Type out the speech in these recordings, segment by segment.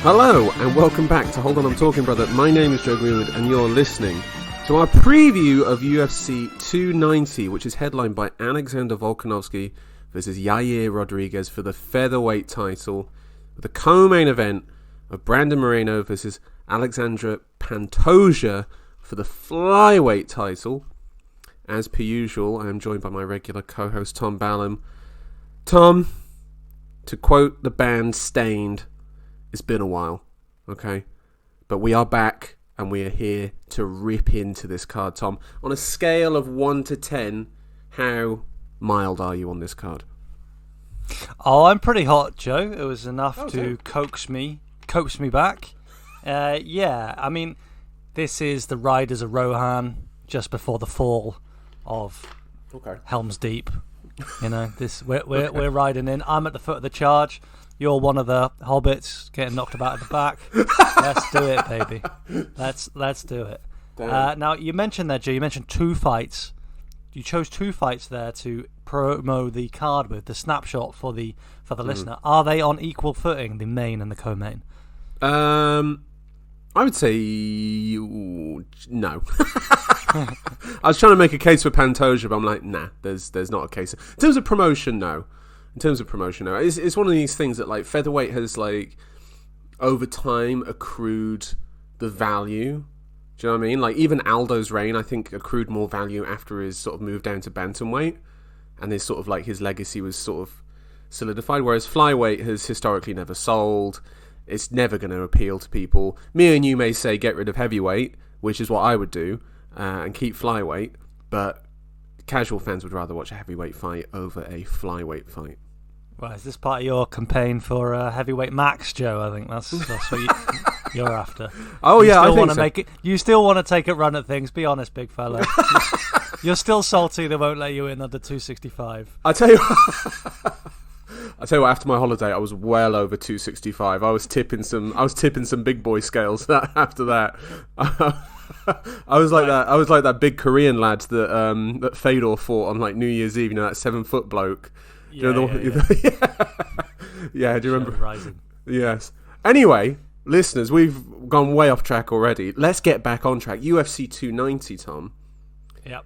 Hello and welcome back to Hold On I'm Talking Brother. My name is Joe Greenwood and you're listening to our preview of UFC 290, which is headlined by Alexandre Volkanovski versus Yair Rodriguez for the Featherweight title, with the co-main event of Brandon Moreno versus Alexandre Pantoja for the Flyweight title. As per usual, I am joined by my regular co-host Tom Ballum. Tom, to quote the band Stained, it's been a while, okay? But we are back, and we are here to rip into this card, Tom. On a scale of 1 to 10, how mild are you on this card? Oh, I'm pretty hot, Joe. It was enough to coax me back. Yeah, I mean, this is the Riders of Rohan just before the fall of Helm's Deep. You know, we're riding in. I'm at the foot of the charge. You're one of the hobbits getting knocked about at the back. Let's do it, baby. Let's do it. Now, you mentioned there, Joe, you mentioned 2 fights. You chose 2 fights there to promo the card with, the snapshot for the listener. Are they on equal footing, the main and the co-main? I would say no. I was trying to make a case for Pantoja, but I'm like, nah, there's not a case. In terms of promotion, no. It's one of these things that, like, Featherweight has, like, over time accrued the value. Do you know what I mean? Like, even Aldo's reign, I think, accrued more value after his sort of move down to bantamweight, and his sort of, like, his legacy was sort of solidified, whereas Flyweight has historically never sold. It's never going to appeal to people. Me and you may say get rid of heavyweight, which is what I would do, and keep Flyweight, but casual fans would rather watch a heavyweight fight over a Flyweight fight. Well, is this part of your campaign for heavyweight max, Joe? I think that's what you're after. Oh, yeah, I think so. You still want to take a run at things. Be honest, big fella. You're still salty they won't let you in under 265. I tell you what, after my holiday, I was well over 265. I was tipping some big boy scales after that. I was like that big Korean lad that Fedor fought on, like, New Year's Eve. You know, that 7-foot bloke. Yeah. Do you remember? Rising. Yes. Anyway, listeners, we've gone way off track already. Let's get back on track. UFC 290, Tom. Yep.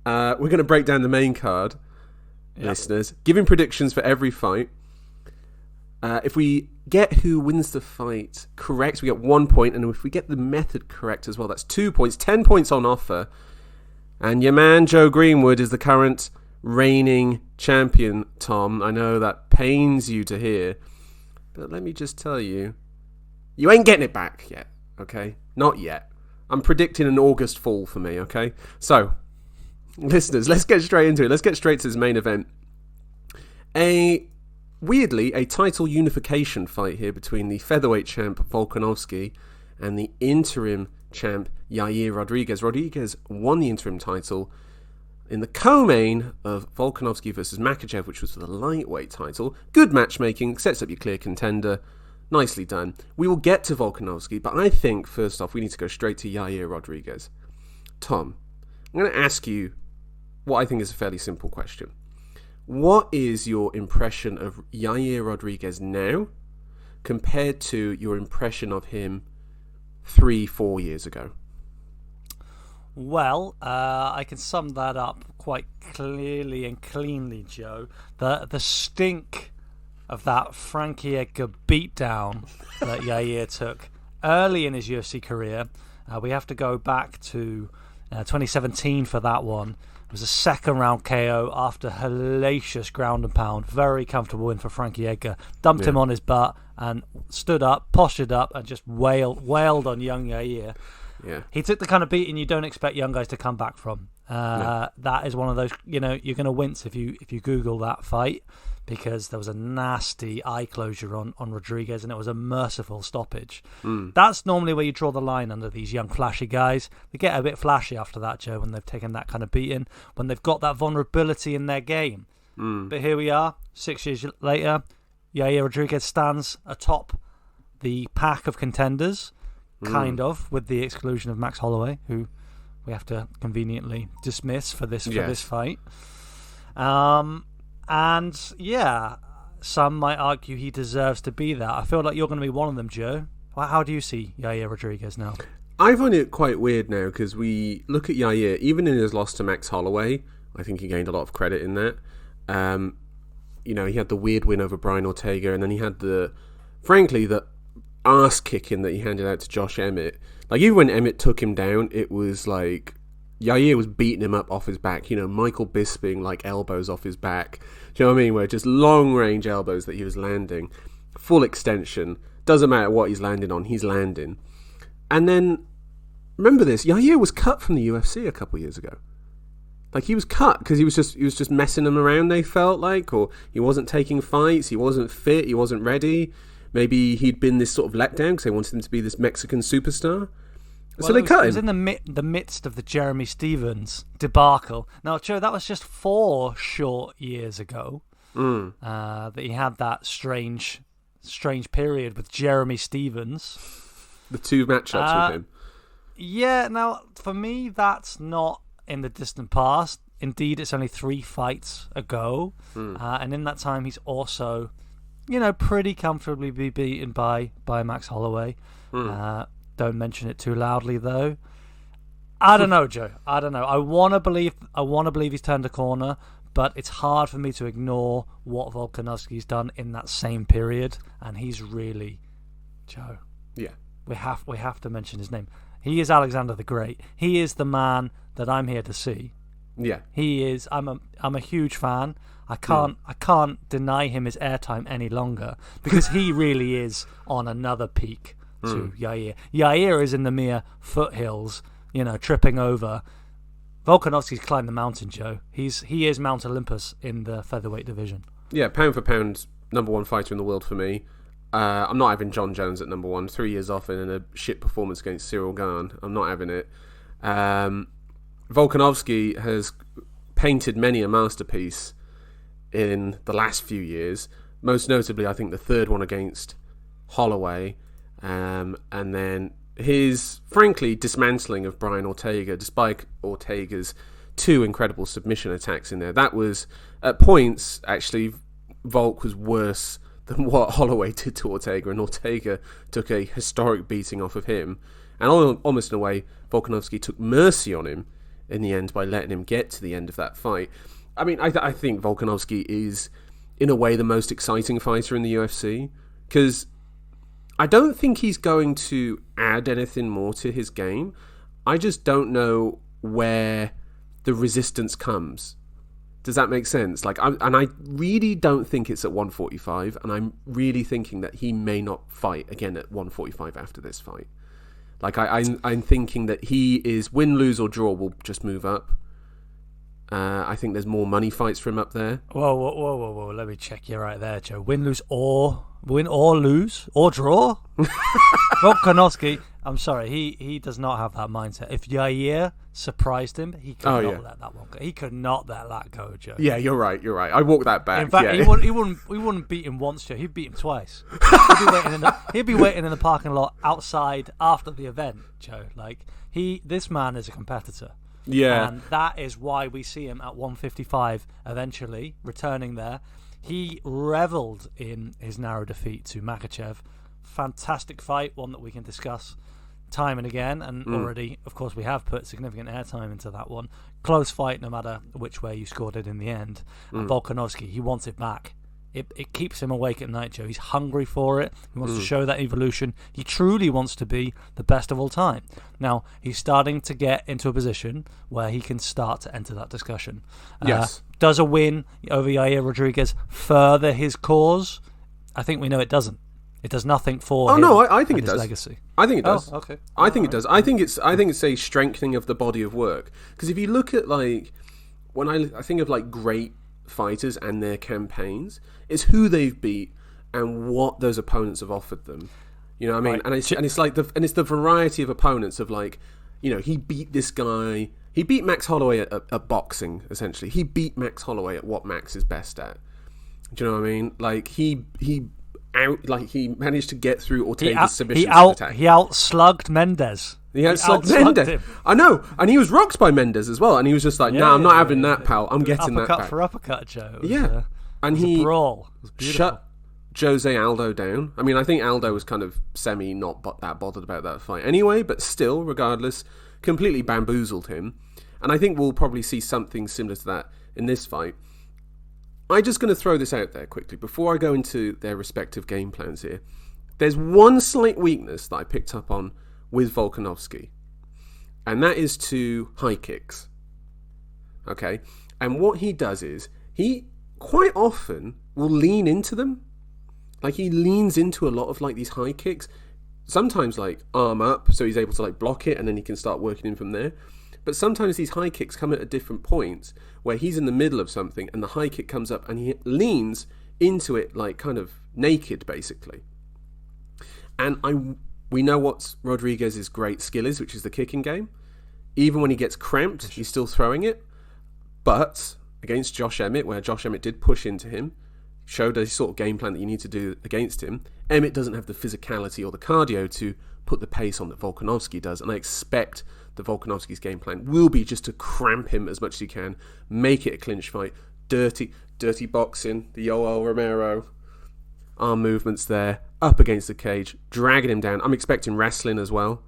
We're going to break down the main card, listeners, giving predictions for every fight. If we get who wins the fight correct, we get 1 point, and if we get the method correct as well, that's 2 points. 10 points on offer. And your man Joe Greenwood is the current reigning champion, Tom. I know that pains you to hear, but let me just tell you, you ain't getting it back yet, okay? Not yet. I'm predicting an August fall for me, okay? So, listeners, let's get straight into it. Let's get straight to this main event. Weirdly, a title unification fight here between the featherweight champ Volkanovski and the interim champ Yair Rodriguez. Rodriguez won the interim title in the co-main of Volkanovski versus Makhachev, which was for the lightweight title. Good matchmaking, sets up your clear contender. Nicely done. We will get to Volkanovski, but I think, first off, we need to go straight to Yair Rodriguez. Tom, I'm going to ask you what I think is a fairly simple question. What is your impression of Yair Rodriguez now compared to your impression of him 3-4 years ago? Well, I can sum that up quite clearly and cleanly, Joe. The stink of that Frankie Edgar beatdown that Yair took early in his UFC career. We have to go back to 2017 for that one. It was a second round KO after hellacious ground and pound. Very comfortable win for Frankie Edgar. Dumped him on his butt and stood up, postured up, and just wailed on young Yair. Yeah. He took the kind of beating you don't expect young guys to come back from. That is one of those, you're going to wince if you Google that fight, because there was a nasty eye closure on Rodriguez, and it was a merciful stoppage. That's normally where you draw the line under these young flashy guys. They get a bit flashy after that, Joe, when they've taken that kind of beating, when they've got that vulnerability in their game. But here we are, 6 years later, Yair Rodriguez stands atop the pack of contenders, kind of, with the exclusion of Max Holloway, who we have to conveniently dismiss for this fight. And yeah, some might argue he deserves to be that. I feel like you're going to be one of them, Joe. How do you see Yair Rodriguez now? I find it quite weird now because we look at Yair, even in his loss to Max Holloway, I think he gained a lot of credit in that. He had the weird win over Brian Ortega, and then he had the ass kicking that he handed out to Josh Emmett. Like, even when Emmett took him down, it was like Yair was beating him up off his back. Michael Bisping, like, elbows off his back. Do you know what I mean? Where just long range elbows that he was landing, full extension. Doesn't matter what he's landing on, he's landing. And then, remember this, Yair was cut from the UFC a couple of years ago. Like, he was cut because he was just messing them around, they felt like, or he wasn't taking fights, he wasn't fit, he wasn't ready. Maybe he'd been this sort of letdown because they wanted him to be this Mexican superstar. So they cut him. It was in the midst of the Jeremy Stevens debacle. Now, Joe, that was just 4 short years ago that he had that strange period with Jeremy Stevens. The 2 matchups with him. Yeah, now, for me, that's not in the distant past. Indeed, it's only 3 fights ago. And in that time, he's also, pretty comfortably be beaten by Max Holloway. Don't mention it too loudly, though. I don't know, Joe. I don't know. I want to believe he's turned a corner, but it's hard for me to ignore what Volkanovski's done in that same period, and he's really, Joe. Yeah. We have to mention his name. He is Alexander the Great. He is the man that I'm here to see. Yeah. He is. I'm a huge fan. I can't deny him his airtime any longer because he really is on another peak to Yair. Yair is in the mere foothills, tripping over. Volkanovski's climbed the mountain, Joe. He is Mount Olympus in the featherweight division. Yeah, pound for pound, number 1 fighter in the world for me. I'm not having John Jones at number 1. 3 years off and in a shit performance against Cyril Gane. I'm not having it. Volkanovski has painted many a masterpiece in the last few years. Most notably, I think the 3rd one against Holloway. And then his, frankly, dismantling of Brian Ortega, despite Ortega's 2 incredible submission attacks in there. That was, at points, actually, Volk was worse than what Holloway did to Ortega, and Ortega took a historic beating off of him. And almost in a way, Volkanovski took mercy on him in the end by letting him get to the end of that fight. I mean, I think Volkanovski is, in a way, the most exciting fighter in the UFC, because I don't think he's going to add anything more to his game. I just don't know where the resistance comes. Does that make sense? I really don't think it's at 145, and I'm really thinking that he may not fight again at 145 after this fight. I'm thinking that he is win, lose, or draw will just move up. I think there's more money fights for him up there. Whoa. Let me check you right there, Joe. Win, or lose, or draw? Volkanovski, I'm sorry, he does not have that mindset. If Yair surprised him, he could not let that one go. He could not let that go, Joe. Yeah, you're right. I walked that back. In fact, yeah. he wouldn't beat him once, Joe. He'd beat him twice. He'd be waiting in the parking lot outside after the event, Joe. This man is a competitor. Yeah. And that is why we see him at 155 eventually, returning there. He revelled in his narrow defeat to Makhachev. Fantastic fight, one that we can discuss time and again, and already, of course, we have put significant airtime into that one. Close fight, no matter which way you scored it in the end. And Volkanovski, he wants it back. It keeps him awake at night, Joe. He's hungry for it. He wants to show that evolution. He truly wants to be the best of all time. Now, he's starting to get into a position where he can start to enter that discussion. Yes. Does a win over Yair Rodriguez further his cause? I think we know it doesn't. It does nothing for him. Oh no, I think it does. Legacy. I think it does. Oh, okay. I think it does. I think it's a strengthening of the body of work. Because if you look at when I think of great fighters and their campaigns, it's who they've beat and what those opponents have offered them. You know what I mean? Right. And it's the variety of opponents of he beat this guy. He beat Max Holloway at boxing, essentially. He beat Max Holloway at what Max is best at. Do you know what I mean? He managed to get through Ortega's submission attack. He outslugged Mendes. He outslugged Mendes. Him. I know. And he was rocked by Mendes as well. And he was just like, I'm not having that, pal. I'm getting that back. Uppercut for uppercut, Joe. Yeah. And it was he a brawl. It was beautiful. shut Jose Aldo down. I mean, I think Aldo was kind of not that bothered about that fight anyway, but still, regardless, completely bamboozled him. And I think we'll probably see something similar to that in this fight. I'm just going to throw this out there quickly before I go into their respective game plans here. There's one slight weakness that I picked up on with Volkanovski, and that is to high kicks. Okay? And what he does is, he quite often will lean into them. Like, he leans into a lot of, like, these high kicks. Sometimes, like, arm up, so he's able to, like, block it, and then he can start working in from there. But sometimes these high kicks come at different points, where he's in the middle of something, and the high kick comes up, and he leans into it, like, kind of naked, basically. And we know what Rodriguez's great skill is, which is the kicking game. Even when he gets cramped, he's still throwing it. But against Josh Emmett, where Josh Emmett did push into him, showed a sort of game plan that you need to do against him, Emmett doesn't have the physicality or the cardio to put the pace on that Volkanovski does, and I expect that Volkanovski's game plan will be just to cramp him as much as you can, make it a clinch fight, dirty boxing, the Yoel Romero arm movements there, up against the cage, dragging him down. I'm expecting wrestling as well.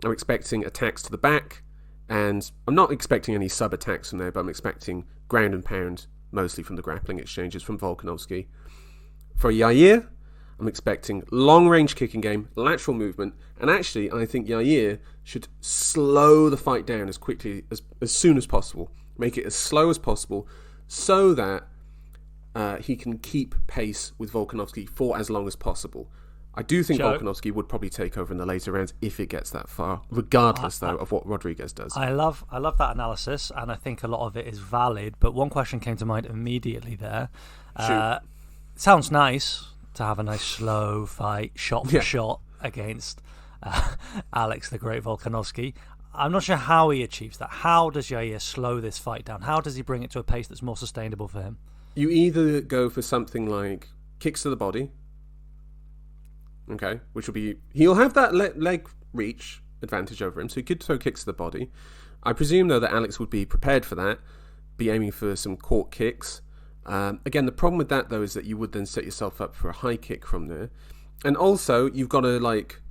I'm expecting attacks to the back, and I'm not expecting any sub-attacks from there, but I'm expecting ground and pound, mostly from the grappling exchanges from Volkanovski. For Yair, I'm expecting long-range kicking game, lateral movement, and actually, I think Yair should slow the fight down as soon as possible. Make it as slow as possible, so that he can keep pace with Volkanovski for as long as possible. I do think Volkanovski would probably take over in the later rounds if it gets that far, regardless, though, of what Rodriguez does. I love that analysis, and I think a lot of it is valid, but one question came to mind immediately there. Sounds nice to have a nice slow fight, shot for shot, against Alex the Great Volkanovski. I'm not sure how he achieves that. How does Yair slow this fight down? How does he bring it to a pace that's more sustainable for him? You either go for something like kicks to the body, okay, which will be... He'll have that leg reach advantage over him, so he could throw kicks to the body. I presume, though, that Alex would be prepared for that, be aiming for some court kicks. Again, the problem with that, though, is that you would then set yourself up for a high kick from there. And also, you've got to, like,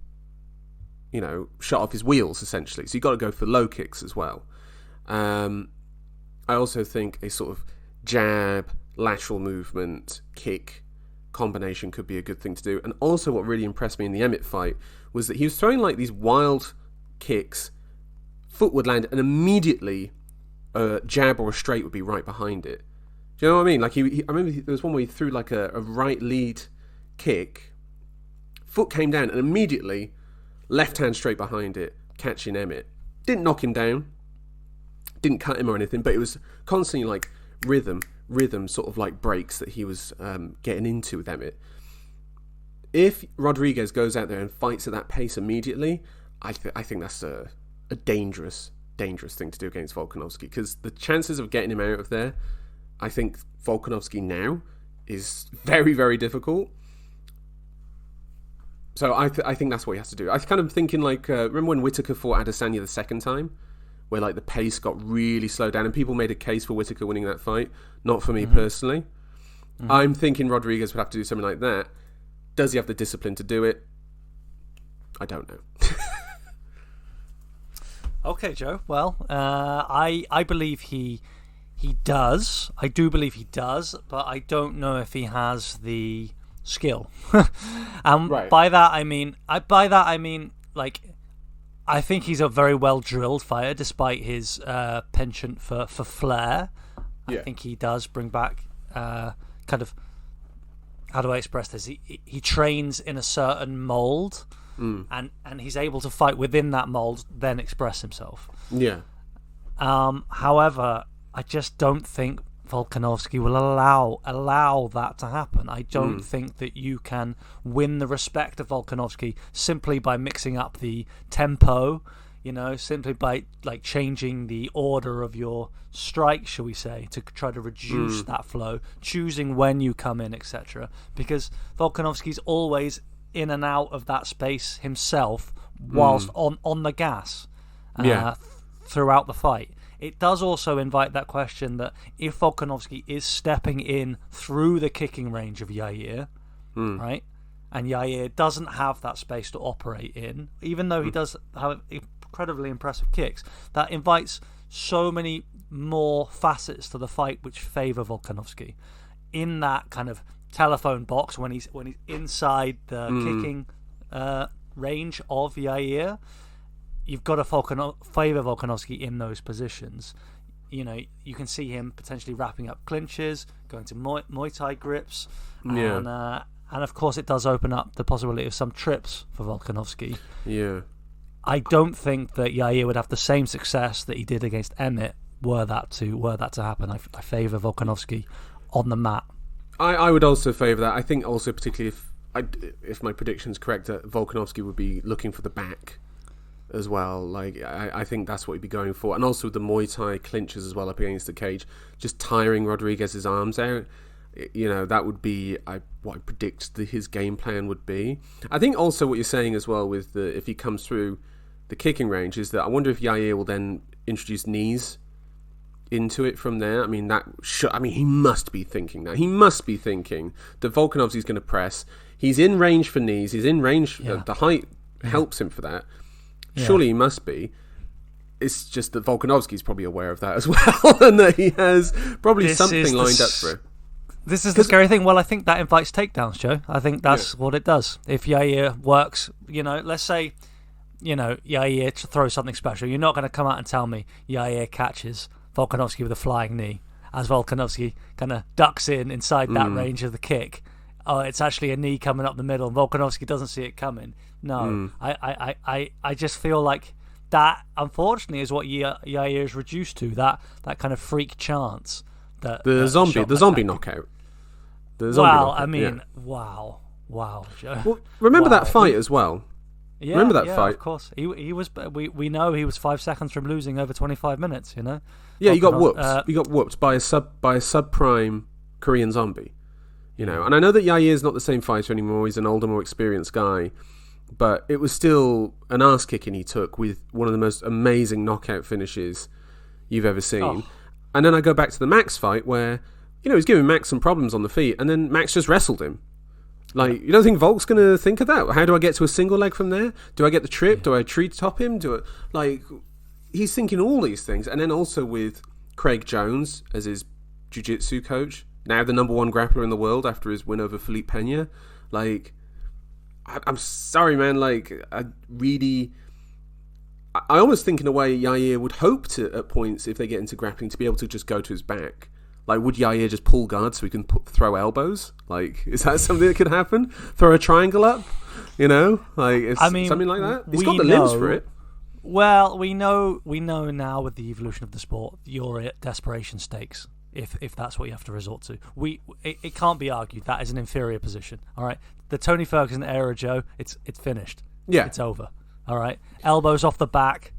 you know, shut off his wheels, essentially. So you've got to go for low kicks as well. I also think a sort of jab, lateral movement, kick combination could be a good thing to do. And also what really impressed me in the Emmett fight was that he was throwing like these wild kicks, foot would land, and immediately a jab or a straight would be right behind it. Do you know what I mean? Like I remember there was one where he threw like a right lead kick, foot came down, and immediately left hand straight behind it, catching Emmett. Didn't knock him down, didn't cut him or anything, but it was constantly like rhythm sort of like breaks that he was getting into with Emmett. If Rodriguez goes out there and fights at that pace immediately, I think that's a dangerous thing to do against Volkanovski, because the chances of getting him out of there, I think Volkanovski now is very, very difficult. So I think that's what he has to do. I kind of thinking like, remember when Whittaker fought Adesanya the second time? Where like the pace got really slowed down and people made a case for Whittaker winning that fight. Not for me personally. Mm-hmm. I'm thinking Rodriguez would have to do something like that. Does he have the discipline to do it? I don't know. Okay, Joe. Well, I believe he does. I do believe he does, but I don't know if he has the skill. Right. By that I mean like, I think he's a very well drilled fighter, despite his penchant for flair. Yeah. I think he does bring back kind of, how do I express this? He trains in a certain mold, and he's able to fight within that mold, then express himself. Yeah. However, I just don't think Volkanovski will allow that to happen. I don't think that you can win the respect of Volkanovski simply by mixing up the tempo, simply by like changing the order of your strike, shall we say, to try to reduce that flow, choosing when you come in, etc. Because Volkanovski's always in and out of that space himself whilst on the gas throughout the fight. it does also invite that question that if Volkanovski is stepping in through the kicking range of Yair, right, and Yair doesn't have that space to operate in, even though he does have incredibly impressive kicks, that invites so many more facets to the fight which favour Volkanovski. In that kind of telephone box, when he's inside the kicking range of Yair, you've got to favour Volkanovski in those positions. You know, you can see him potentially wrapping up clinches, going to Muay Thai grips, and of course it does open up the possibility of some trips for Volkanovski. Yeah. I don't think that Yair would have the same success that he did against Emmett were that to happen. I favour Volkanovski on the mat. I would also favour that. I think also particularly if my prediction's correct, that Volkanovski would be looking for the back as well. Like I think that's what he'd be going for, and also the Muay Thai clinches as well up against the cage, just tiring Rodriguez's arms out. You know, that would be what I predict his game plan would be. I think also what you're saying as well with if he comes through the kicking range is that I wonder if Yair will then introduce knees into it from there. I mean, he must be thinking that. He must be thinking that Volkanovski's going to press. He's in range for knees. He's in range. The height helps him for that. Surely he must be. It's just that Volkanovski's probably aware of that as well, and that he has probably something lined up for it. This is the scary thing. Well, I think that invites takedowns, Joe. I think that's what it does. If Yair works, let's say, Yair throws something special. You're not going to come out and tell me Yair catches Volkanovski with a flying knee as Volkanovski kind of ducks inside that range of the kick. Oh, it's actually a knee coming up the middle, and Volkanovski doesn't see it coming. No, I just feel like that, unfortunately, is what Yair is reduced to. That kind of freak chance. The zombie knockout. Wow, Joe. Well, remember that fight as well. Yeah, remember that fight? Of course. He was. We know he was 5 seconds from losing over 25 minutes. Yeah, he got whooped. He got whooped by a subprime Korean zombie. And I know that Yair's not the same fighter anymore. He's an older, more experienced guy, but it was still an ass kicking he took with one of the most amazing knockout finishes you've ever seen. Oh. And then I go back to the Max fight where, he's giving Max some problems on the feet, and then Max just wrestled him. Like, you don't think Volk's going to think of that? How do I get to a single leg from there? Do I get the trip? Do I tree top him? He's thinking all these things. And then also with Craig Jones as his jiu-jitsu coach, now the number one grappler in the world after his win over Felipe Pena. I'm sorry, man. I almost think in a way Yair would hope to, at points, if they get into grappling, to be able to just go to his back. Would Yair just pull guard so he can throw elbows? Is that something that could happen? Throw a triangle up? Something like that? He's got the limbs for it. Well, we know now with the evolution of the sport, you're at desperation stakes. If that's what you have to resort to, it can't be argued that is an inferior position. All right, the Tony Ferguson era, Joe, it's finished. Yeah, it's over. All right, elbows off the back.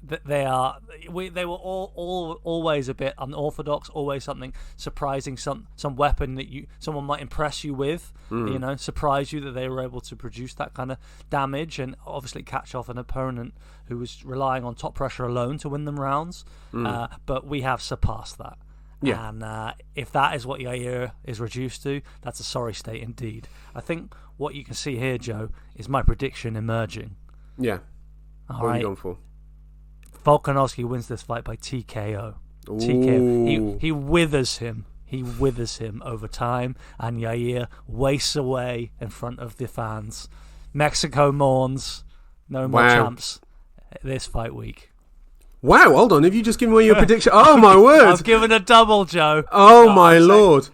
They were always a bit unorthodox, always something surprising, some weapon that someone might impress you with, surprise you that they were able to produce that kind of damage and obviously catch off an opponent who was relying on top pressure alone to win them rounds. But we have surpassed that. Yeah. And if that is what Yair is reduced to, that's a sorry state indeed. I think what you can see here, Joe, is my prediction emerging. Yeah. What are you going for? Volkanovski wins this fight by TKO. Ooh. TKO. He withers him. He withers him over time, and Yair wastes away in front of the fans. Mexico mourns. No more champs this fight week. Wow, hold on. Have you just given away your prediction? Oh, my word. I've given a double, Joe. Oh, my Lord.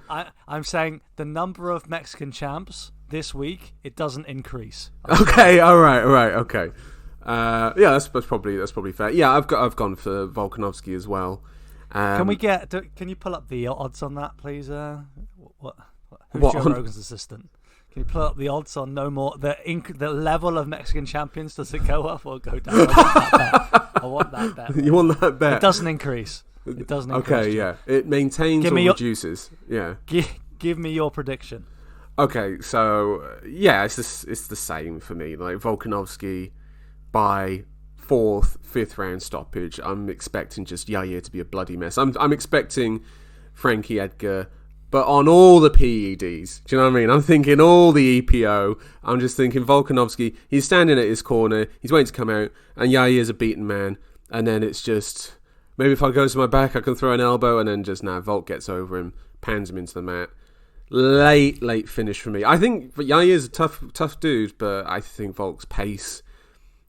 I'm saying the number of Mexican champs this week, it doesn't increase. Okay, all right, okay. That's probably fair. Yeah, I've gone for Volkanovski as well. Can you pull up the odds on that, please? Who's Joe Rogan's assistant? Can you pull up the odds on no more the level of Mexican champions? Does it go up or go down? I want that bet. You want that bet? It doesn't increase. It doesn't increase. Okay, yeah. It maintains or reduces. Yeah. Give me your prediction. Okay, so yeah, it's the same for me. Volkanovski by 4th, 5th round stoppage. I'm expecting just Yair to be a bloody mess. I'm expecting Frankie Edgar, but on all the PEDs. Do you know what I mean? I'm thinking all the EPO. I'm just thinking Volkanovski, he's standing at his corner, he's waiting to come out, and Yair's a beaten man. And then it's just, maybe if I go to my back, I can throw an elbow, and then just, Volk gets over him, pounds him into the mat. Late finish for me. I think Yair's a tough dude, but I think Volk's pace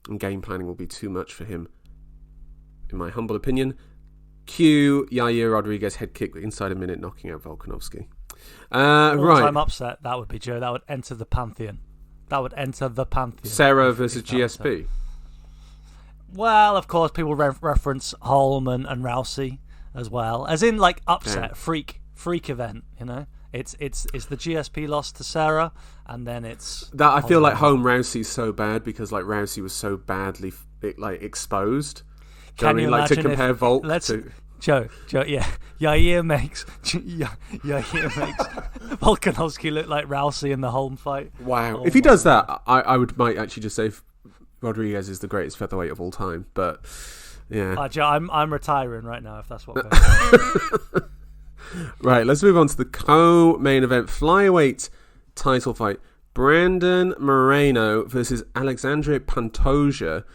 and game planning will be too much for him, in my humble opinion. Cue Yair Rodriguez head kick inside a minute, knocking out Volkanovski. All-time upset, that would be, Joe. That would enter the pantheon. Sarah versus GSP. Well, of course, people reference Holm and Rousey as well, as in like upset, freak event. You know, it's the GSP loss to Sarah, and then it's that I feel like Holm Rousey's so bad because like Rousey was so badly exposed. Can you imagine to compare Volk to Joe? Yeah, Yair makes Volkanovski look like Rousey in the Holm fight. Wow, if he does that, I might actually just say Rodriguez is the greatest featherweight of all time. But yeah, Joe, I'm retiring right now if that's what. Right, let's move on to the co-main event flyweight title fight: Brandon Moreno versus Alexandre Pantoja.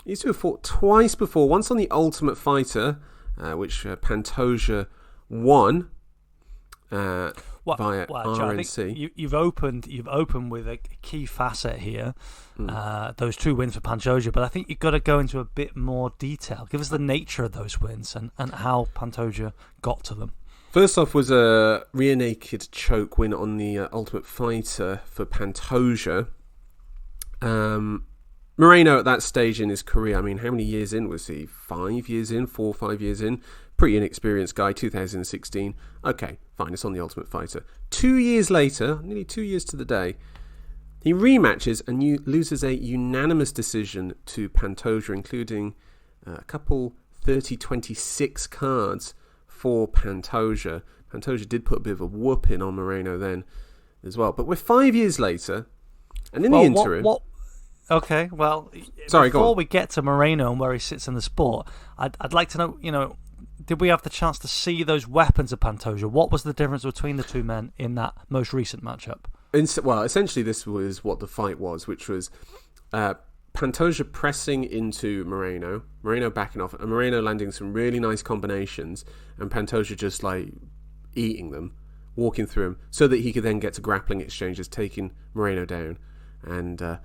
These two have fought twice before, once on the Ultimate Fighter, which Pantoja won via RNC. Joe, I think you've opened with a key facet here, those 2 wins for Pantoja, but I think you've got to go into a bit more detail. Give us the nature of those wins and how Pantoja got to them. First off was a rear naked choke win on the Ultimate Fighter for Pantoja. Moreno at that stage in his career, I mean, how many years in was he? 5 years in? 4 or 5 years in? Pretty inexperienced guy, 2016. Okay, fine, it's on the Ultimate Fighter. 2 years later, nearly 2 years to the day, he rematches and loses a unanimous decision to Pantoja, including a couple 30-26 cards for Pantoja. Pantoja did put a bit of a whooping on Moreno then as well. But we're 5 years later, and in the interim... Okay, well, before we get to Moreno and where he sits in the sport, I'd like to know, did we have the chance to see those weapons of Pantoja? What was the difference between the two men in that most recent matchup? Well, essentially this was what the fight was, which was Pantoja pressing into Moreno backing off, and Moreno landing some really nice combinations, and Pantoja just like eating them, walking through them, so that he could then get to grappling exchanges, taking Moreno down, and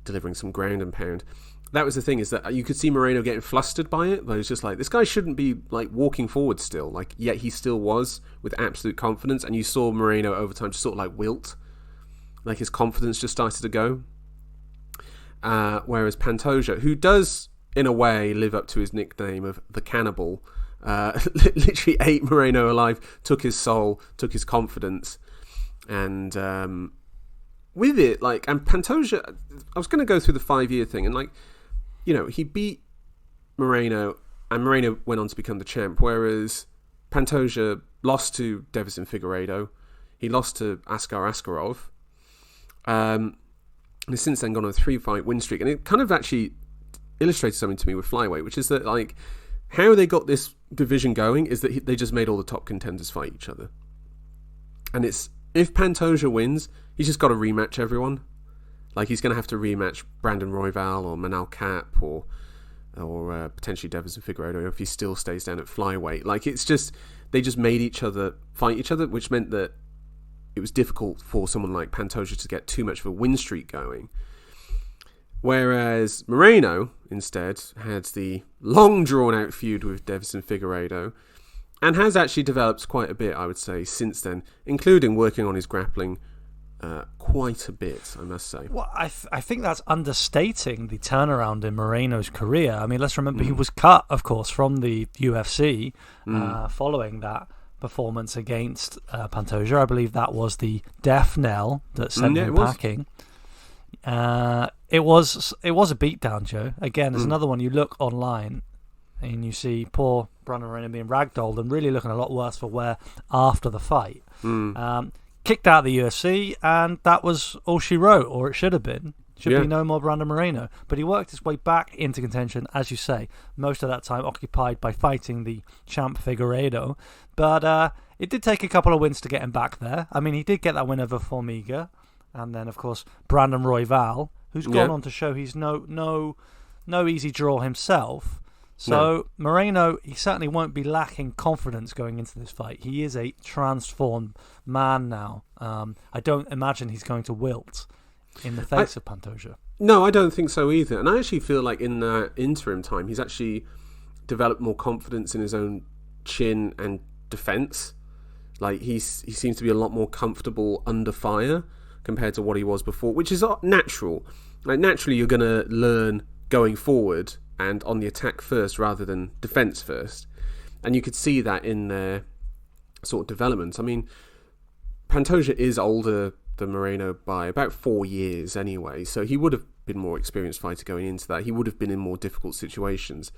delivering some ground and pound. That was the thing, is that you could see Moreno getting flustered by it, but it was just like, this guy shouldn't be like walking forward still, like, yet he still was with absolute confidence, and you saw Moreno over time just sort of like wilt, like his confidence just started to go. Whereas Pantoja, who does in a way live up to his nickname of the Cannibal, literally ate Moreno alive, took his soul, took his confidence, and with it, like, and Pantoja, I was going to go through the 5-year thing, and like, he beat Moreno, and Moreno went on to become the champ, whereas Pantoja lost to Davison Figueiredo, he lost to Askar Askarov, and has since then gone on a 3-fight win streak, and it kind of actually illustrated something to me with Flyweight, which is that, like, how they got this division going is that they just made all the top contenders fight each other, and it's, if Pantoja wins, he's just got to rematch everyone. Like, he's going to have to rematch Brandon Royval or Manal Cap or potentially Davison Figueiredo if he still stays down at flyweight. Like, it's just, they just made each other fight each other, which meant that it was difficult for someone like Pantoja to get too much of a win streak going. Whereas Moreno, instead, had the long drawn-out feud with Davison Figueiredo, and has actually developed quite a bit, I would say, since then, including working on his grappling quite a bit, I must say. Well, I think that's understating the turnaround in Moreno's career. I mean, let's remember he was cut, of course, from the UFC following that performance against Pantoja. I believe that was the death knell that sent him packing. It was a beatdown, Joe. Again, there's another one. You look online and you see poor Brandon Moreno being ragdolled and really looking a lot worse for wear after the fight. Kicked out of the UFC, and that was all she wrote, or it should have been. Should be no more Brandon Moreno. But he worked his way back into contention, as you say, most of that time occupied by fighting the champ Figueiredo. But it did take a couple of wins to get him back there. I mean, he did get that win over Formiga. And then, of course, Brandon Royval, who's gone on to show he's no easy draw himself. So Moreno, he certainly won't be lacking confidence going into this fight. He is a transformed man now. I don't imagine he's going to wilt in the face of Pantoja. No, I don't think so either. And I actually feel like in the interim time, he's actually developed more confidence in his own chin and defense. Like he seems to be a lot more comfortable under fire compared to what he was before, which is natural. Like naturally, you're going to learn going forward and on the attack first rather than defense first. And you could see that in their sort of development. I mean, Pantoja is older than Moreno by about 4 years anyway, so he would have been more experienced fighter going into that. He would have been in more difficult situations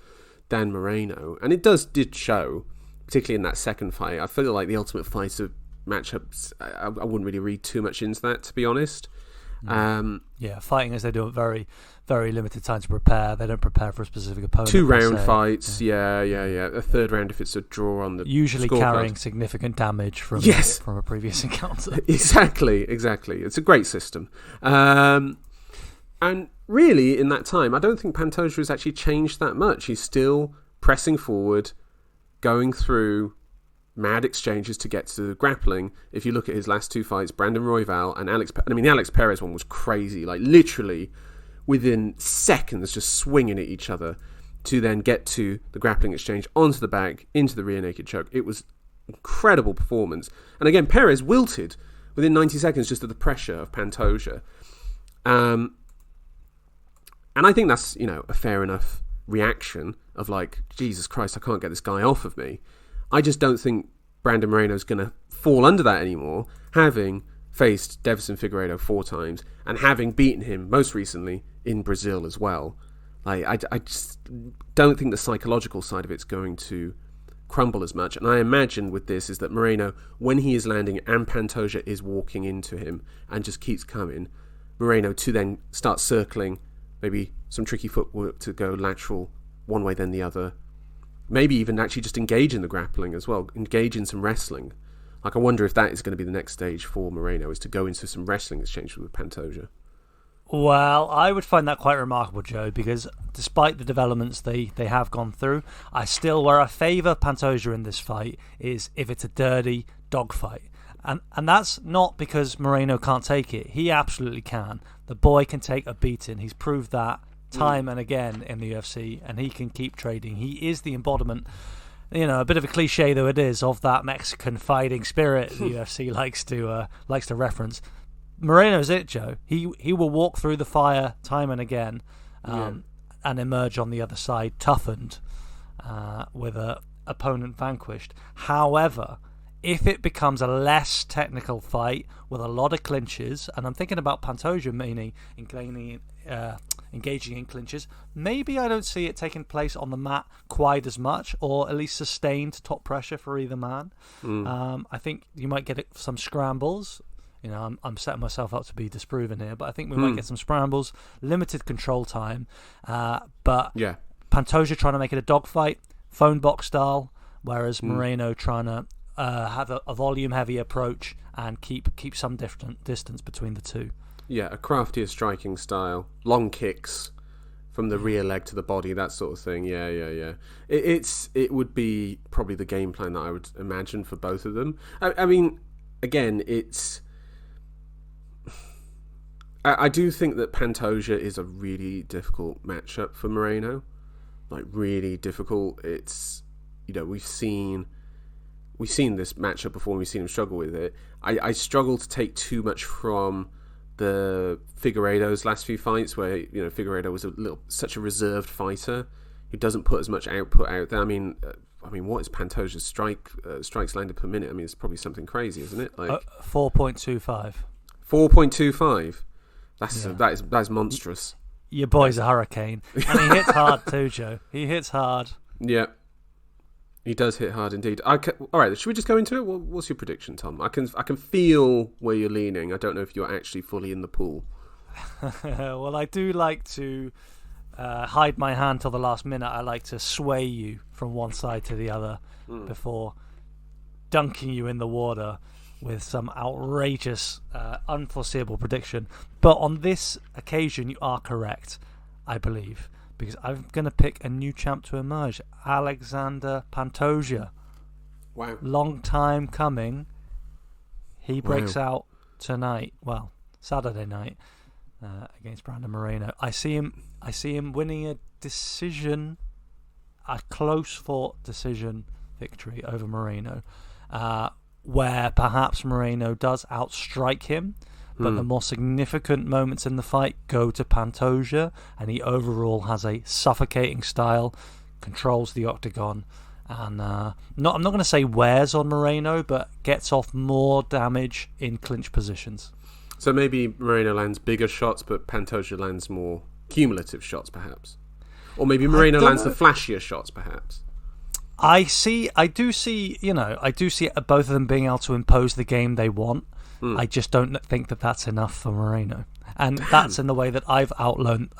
than Moreno. And it did show, particularly in that second fight. I feel like the Ultimate Fighter matchups, I wouldn't really read too much into that, to be honest. Fighting as they do at very, very limited time to prepare. They don't prepare for a specific opponent. 2-round fights, yeah. A third round if it's a draw on the usually carrying significant damage from a previous encounter. Exactly. It's a great system. And really, in that time, I don't think Pantoja has actually changed that much. He's still pressing forward, going through mad exchanges to get to grappling. If you look at his last two fights, Brandon Royval and the Alex Perez one was crazy. Like literally within seconds, just swinging at each other to then get to the grappling exchange, onto the back, into the rear naked choke. It was incredible performance. And again, Perez wilted within 90 seconds just at the pressure of Pantoja. And I think that's, a fair enough reaction of like, Jesus Christ, I can't get this guy off of me. I just don't think Brandon Moreno's going to fall under that anymore, having faced Deiveson Figueiredo 4 times and having beaten him most recently in Brazil as well. Like, I just don't think the psychological side of it's going to crumble as much. And I imagine with this is that Moreno, when he is landing and Pantoja is walking into him and just keeps coming, Moreno to then start circling, maybe some tricky footwork to go lateral one way then the other. Maybe even actually just engage in the grappling as well, engage in some wrestling. Like I wonder if that is going to be the next stage for Moreno, is to go into some wrestling exchange with Pantoja. Well, I would find that quite remarkable, Joe, because despite the developments they have gone through, where I favour Pantoja in this fight is if it's a dirty dogfight. And that's not because Moreno can't take it. He absolutely can. The boy can take a beating. He's proved that time and again in the UFC, and he can keep trading. He is the embodiment, a bit of a cliche though it is, of that Mexican fighting spirit the UFC likes to reference. Moreno's it, Joe. He will walk through the fire time and again, and emerge on the other side toughened, with a opponent vanquished. However, if it becomes a less technical fight with a lot of clinches, and I'm thinking about Pantoja meaning engaging in clinches, maybe I don't see it taking place on the mat quite as much, or at least sustained top pressure for either man. I think you might get some scrambles. I'm setting myself up to be disproven here, but I think we might get some scrambles, limited control time. But Pantoja trying to make it a dogfight, phone box style, whereas Moreno trying to have a volume-heavy approach and keep some different distance between the two. Yeah, a craftier striking style, long kicks from the rear leg to the body, that sort of thing. Yeah. It would be probably the game plan that I would imagine for both of them. I mean, again, I do think that Pantoja is a really difficult matchup for Moreno. Like, really difficult. It's, we've seen this matchup before and we've seen him struggle with it. I struggle to take too much from the Figueiredo's last few fights, where Figueiredo was such a reserved fighter who doesn't put as much output out there. I mean, what is Pantoja's strikes landed per minute? I mean, it's probably something crazy, isn't it? Like 4.25. 4.25. That's monstrous. Your boy's a hurricane, and he hits hard too, Joe. He hits hard. Yeah, he does hit hard indeed. All right, should we just go into it? What's your prediction, Tom? I can feel where you're leaning. I don't know if you're actually fully in the pool. Well, I do like to hide my hand till the last minute. I like to sway you from one side to the other before dunking you in the water with some outrageous, unforeseeable prediction. But on this occasion, you are correct, I believe, because I'm going to pick a new champ to emerge, Alexandre Pantoja. Wow. Long time coming. He breaks out tonight. Well, Saturday night against Brandon Moreno. I see him winning a decision, a close-fought decision victory over Moreno, where perhaps Moreno does outstrike him, but the more significant moments in the fight go to Pantoja, and he overall has a suffocating style, controls the octagon, and I'm not going to say wears on Moreno, but gets off more damage in clinch positions. So maybe Moreno lands bigger shots, but Pantoja lands more cumulative shots, perhaps. Or maybe Moreno lands the flashier shots, perhaps. I do see both of them being able to impose the game they want. I just don't think that that's enough for Moreno. And that's in the way that I've outlined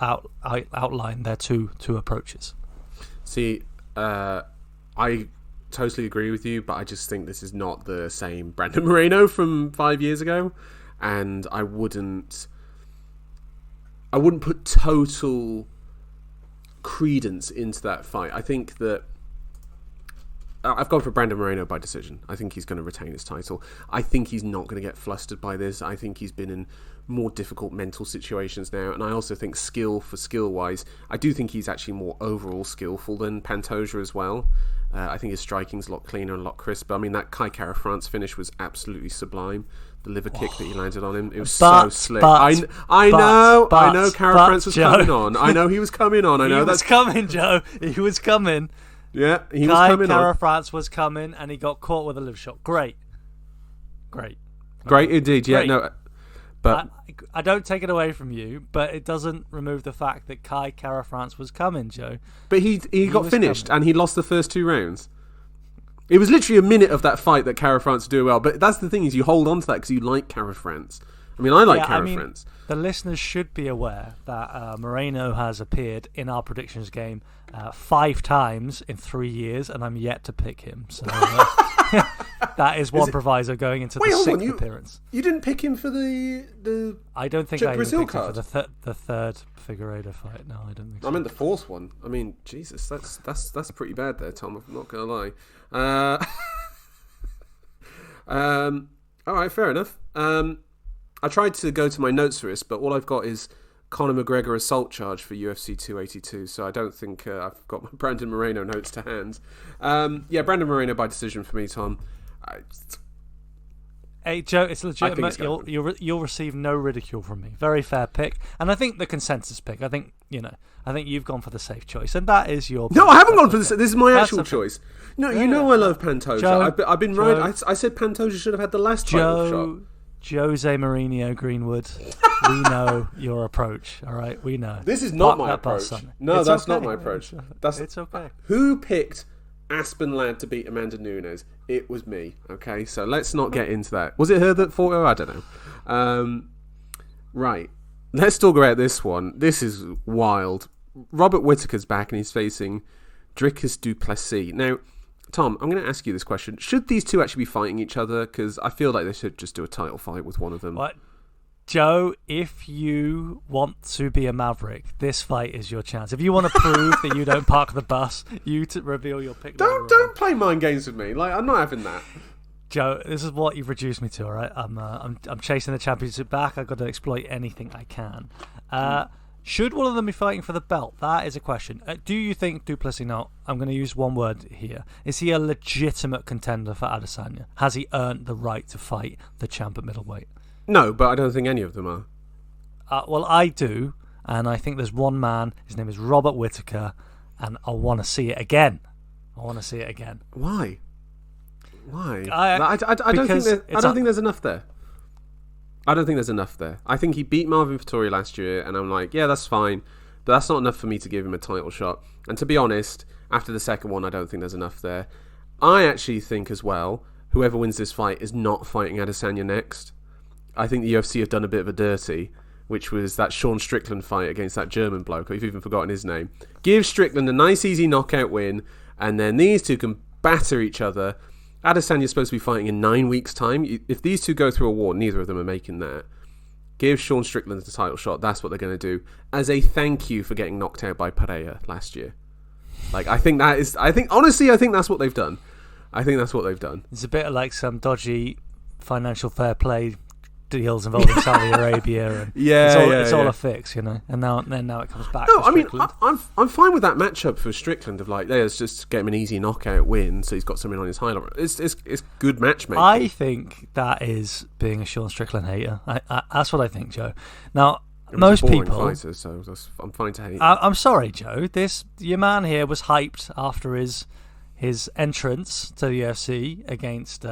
their two approaches. See, I totally agree with you, but I just think this is not the same Brandon Moreno from 5 years ago. And I wouldn't put total credence into that fight. I think that I've gone for Brandon Moreno by decision. I think he's going to retain his title. I think he's not going to get flustered by this. I think he's been in more difficult mental situations now, and I also think skill-wise, I do think he's actually more overall skillful than Pantoja as well. I think his striking's a lot cleaner and a lot crisper. I mean, that Kai Kara-France finish was absolutely sublime. The liver kick that he landed on him, it was so slick. I know Kara-France was coming on. I know he was coming on. He was coming, Joe. He was coming. Yeah, he was coming on. Kara-France was coming, and he got caught with a liver shot. Great indeed. Yeah, no, but I don't take it away from you, but it doesn't remove the fact that Kai Kara-France was coming, Joe. But he got finished, and he lost the first 2 rounds. It was literally a minute of that fight that Kara-France was doing well. But that's the thing, is you hold on to that because you like Kara-France. I mean, I like Kara-France. The listeners should be aware that Moreno has appeared in our predictions game 5 times in 3 years, and I'm yet to pick him. So that is one proviso going into the 6th appearance. You didn't pick him for the I don't think I even Brazil picked card? him for the third Figueiredo fight. No, I don't think so. I meant the 4th one. I mean, Jesus, that's pretty bad there, Tom. I'm not going to lie. All right, fair enough. I tried to go to my notes for this, but all I've got is Conor McGregor assault charge for UFC 282, so I don't think I've got my Brandon Moreno notes to hand. Brandon Moreno by decision for me, Tom. Hey, Joe, it's legitimate. You'll receive no ridicule from me. Very fair pick, and I think the consensus pick. I think you've gone for the safe choice, and that is your. No, I haven't gone for this. This is my actual choice. No, I love Pantoja. Joe, I've been right. I said Pantoja should have had the last title shot. Jose Mourinho Greenwood, we know your approach. All right, we know. This is not my approach. No, that's not my approach. It's okay. Who picked Aspen Ladd to beat Amanda Nunes? It was me. Okay, so let's not get into that. Was it her that fought her? I don't know. Right, let's talk about this one. This is wild. Robert Whittaker's back and he's facing Dricus Du Plessis. Now, Tom, I'm going to ask you this question. Should these two actually be fighting each other? Because I feel like they should just do a title fight with one of them. What? Joe, if you want to be a maverick, this fight is your chance. If you want to prove that you don't park the bus, you to reveal your pick. Don't play mind games with me. Like, I'm not having that. Joe, this is what you've reduced me to, all right? I'm chasing the championship back. I've got to exploit anything I can. Should one of them be fighting for the belt? That is a question. Do you think Du Plessis, now, I'm going to use one word here, is he a legitimate contender for Adesanya? Has he earned the right to fight the champ at middleweight? No, but I don't think any of them are. Well, I do, and I think there's one man, his name is Robert Whittaker, and I want to see it again. Why? I don't think there's enough there. I don't think there's enough there. I think he beat Marvin Vettori last year, and I'm like, yeah, that's fine, but that's not enough for me to give him a title shot. And to be honest, after the second one, I don't think there's enough there. I actually think as well, whoever wins this fight is not fighting Adesanya next. I think the UFC have done a bit of a dirty which was that Sean Strickland fight against that German bloke. I've even forgotten his name. Give Strickland a nice, easy knockout win, and then these two can batter each other. Adesanya's supposed to be fighting in 9 weeks' time. If these two go through a war, neither of them are making that. Give Sean Strickland the title shot. That's what they're going to do as a thank you for getting knocked out by Pereira last year. Like, honestly, I think that's what they've done. It's a bit like some dodgy financial fair play deals involving Saudi Arabia, and it's all a fix, And now it comes back. No, to Strickland. I'm fine with that matchup for Strickland. Of like, let's just get him an easy knockout win, so he's got something on his highlight. It's good matchmaking. I think that is being a Sean Strickland hater. That's what I think, Joe. Now, most people, fighter, so I'm fine to hate. I'm sorry, Joe. Your man here was hyped after his entrance to the UFC against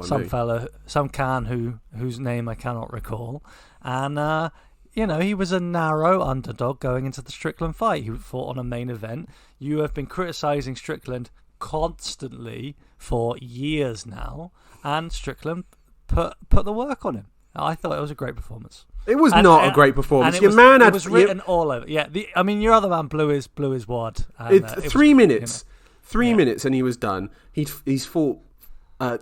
some can whose name I cannot recall, and he was a narrow underdog going into the Strickland fight. He fought on a main event. You have been criticising Strickland constantly for years now, and Strickland put the work on him. I thought it was a great performance. It was not a great performance. It was written all over. Yeah, your other man blew his wad. And, 3 minutes. 3 minutes and he was done. He's fought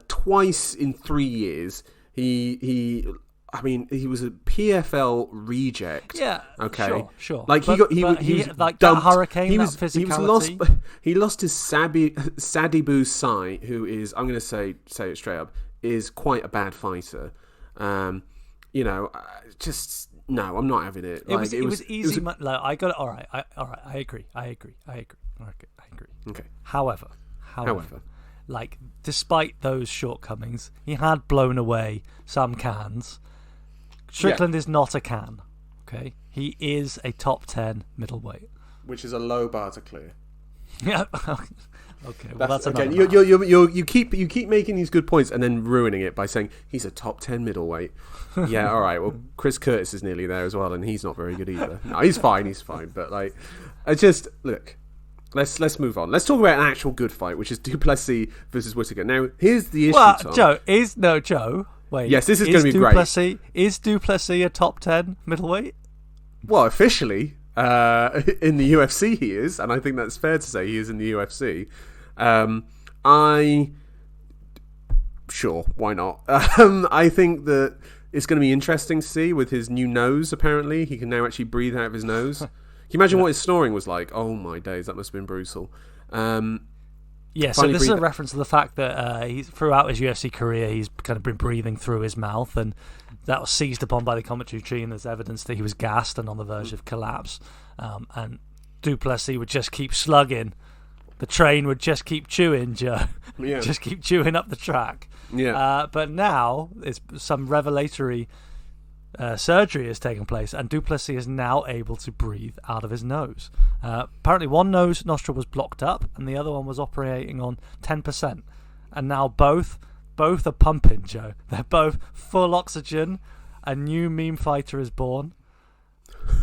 twice in 3 years. He was a PFL reject. Yeah. Okay. Sure. Like he was like dumped. that hurricane, that physicality. He lost to Sadibou Sai, who is, I'm going to say it straight up, is quite a bad fighter. I'm not having it. It was easy. I got it. All right. I agree. Okay. However, like, despite those shortcomings, he had blown away some cans. Strickland is not a can. Okay, he is a top 10 middleweight, which is a low bar to clear. Yeah. Okay, well that's okay. You keep making these good points and then ruining it by saying he's a top 10 middleweight. Yeah, all right. Well, Chris Curtis is nearly there as well, and he's not very good either. No, he's fine. But like, look. Let's move on. Let's talk about an actual good fight, which is Du Plessis versus Whittaker. Now, here's the issue. Well, Tom. Joe. Wait. Yes, this is going to be great. Is Du Plessis a top 10 middleweight? Well, officially, in the UFC he is, and I think that's fair to say he is in the UFC. Sure, why not? I think that it's going to be interesting to see with his new nose. Apparently, he can now actually breathe out of his nose. Can you imagine what his snoring was like? Oh my days, that must have been brutal. So this is a reference to the fact that throughout his UFC career, he's kind of been breathing through his mouth, and that was seized upon by the commentary team as evidence that he was gassed and on the verge of collapse. And Du Plessis would just keep slugging. The train would just keep chewing, Joe. Yeah. Just keep chewing up the track. Yeah. But now it's some revelatory surgery has taken place, and Du Plessis is now able to breathe out of his nose. Apparently, one nostril was blocked up, and the other one was operating on 10%. And now both are pumping, Joe. They're both full oxygen. A new meme fighter is born.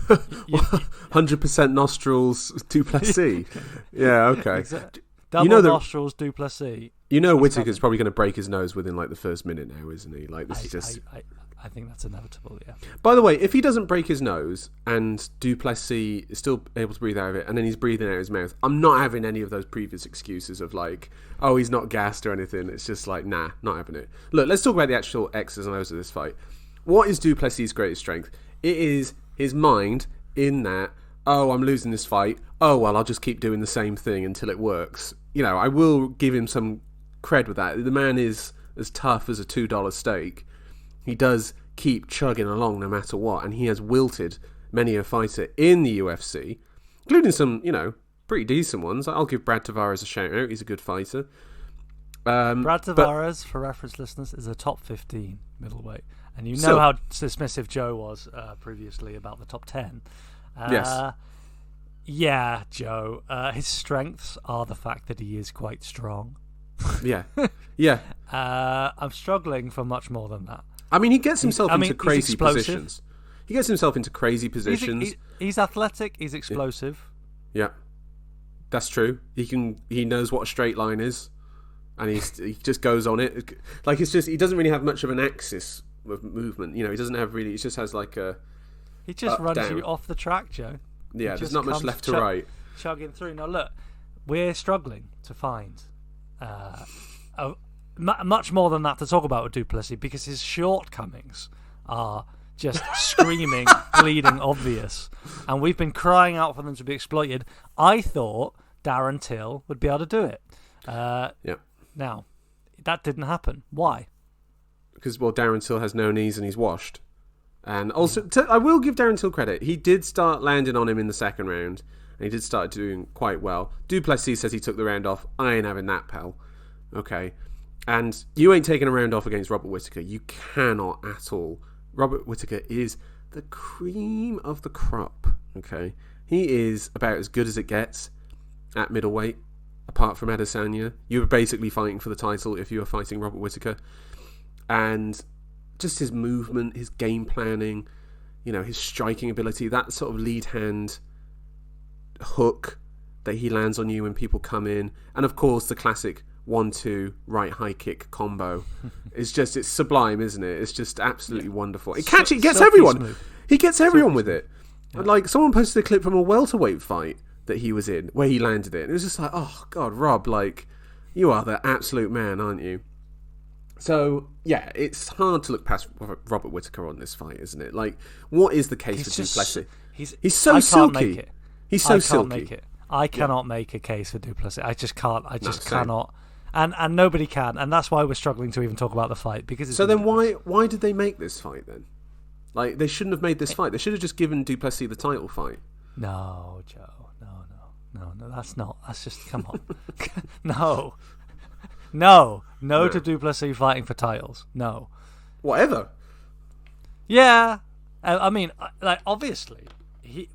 100% nostrils, Du Plessis. Yeah, okay. Exactly. Double nostrils, Du Plessis. Whittaker's probably going to break his nose within like the first minute now, isn't he? Like this is just. I think that's inevitable. Yeah. By the way, if he doesn't break his nose and Du Plessis is still able to breathe out of it, and then he's breathing out of his mouth, I'm not having any of those previous excuses of like, oh, he's not gassed or anything. It's just like, nah, not having it. Look, let's talk about the actual X's and O's of this fight. What is Du Plessis' greatest strength? It is his mind in that, oh, I'm losing this fight. Oh, well, I'll just keep doing the same thing until it works. I will give him some cred with that. The man is as tough as a $2 steak. He does keep chugging along no matter what, and he has wilted many a fighter in the UFC, including some, pretty decent ones. I'll give Brad Tavares a shout out. He's a good fighter. Brad Tavares, for reference listeners, is a top 15 middleweight. And how dismissive Joe was previously about the top 10. Yes. Yeah, Joe. His strengths are the fact that he is quite strong. Yeah. Yeah. I'm struggling for much more than that. I mean, he gets himself into crazy positions. He gets himself into crazy positions. He's athletic. He's explosive. Yeah. That's true. He knows what a straight line is, and he just goes on it. Like, it's just, he doesn't really have much of an axis of movement. He doesn't have really. He just has like a He just runs down. you off the track, Joe. Yeah, there's not much left to right. Chugging through. Now look, we're struggling to find much more than that to talk about with Du Plessis because his shortcomings are just screaming, bleeding obvious, and we've been crying out for them to be exploited. I thought Darren Till would be able to do it. Now, that didn't happen. Why? Because, Darren Till has no knees and he's washed. And also, I will give Darren Till credit. He did start landing on him in the second round, and he did start doing quite well. Du Plessis says he took the round off. I ain't having that, pal. Okay. And you ain't taking a round off against Robert Whittaker. You cannot at all. Robert Whittaker is the cream of the crop. Okay. He is about as good as it gets at middleweight, apart from Adesanya. You were basically fighting for the title if you were fighting Robert Whittaker. And just his movement, his game planning, his striking ability, that sort of lead hand hook that he lands on you when people come in. And of course, the classic 1-2 right high kick combo. It's sublime, isn't it? It's just absolutely wonderful. It gets everyone. Smooth. He gets everyone with it. Yeah. Like, someone posted a clip from a welterweight fight that he was in, where he landed it. And it was just like, oh, God, Rob, you are the absolute man, aren't you? So, yeah, it's hard to look past Robert Whittaker on this fight, isn't it? What is the case for Du Plessis? He's so silky. He's so silky. I cannot make a case for Du Plessis. I just can't. I just cannot. And nobody can. And that's why we're struggling to even talk about the fight. Because so then why did they make this fight then? They shouldn't have made this fight. They should have just given Du Plessis the title fight. No, Joe. No, that's not. That's just, come on. No to Du Plessis fighting for titles. No. Whatever. Yeah. I mean, obviously,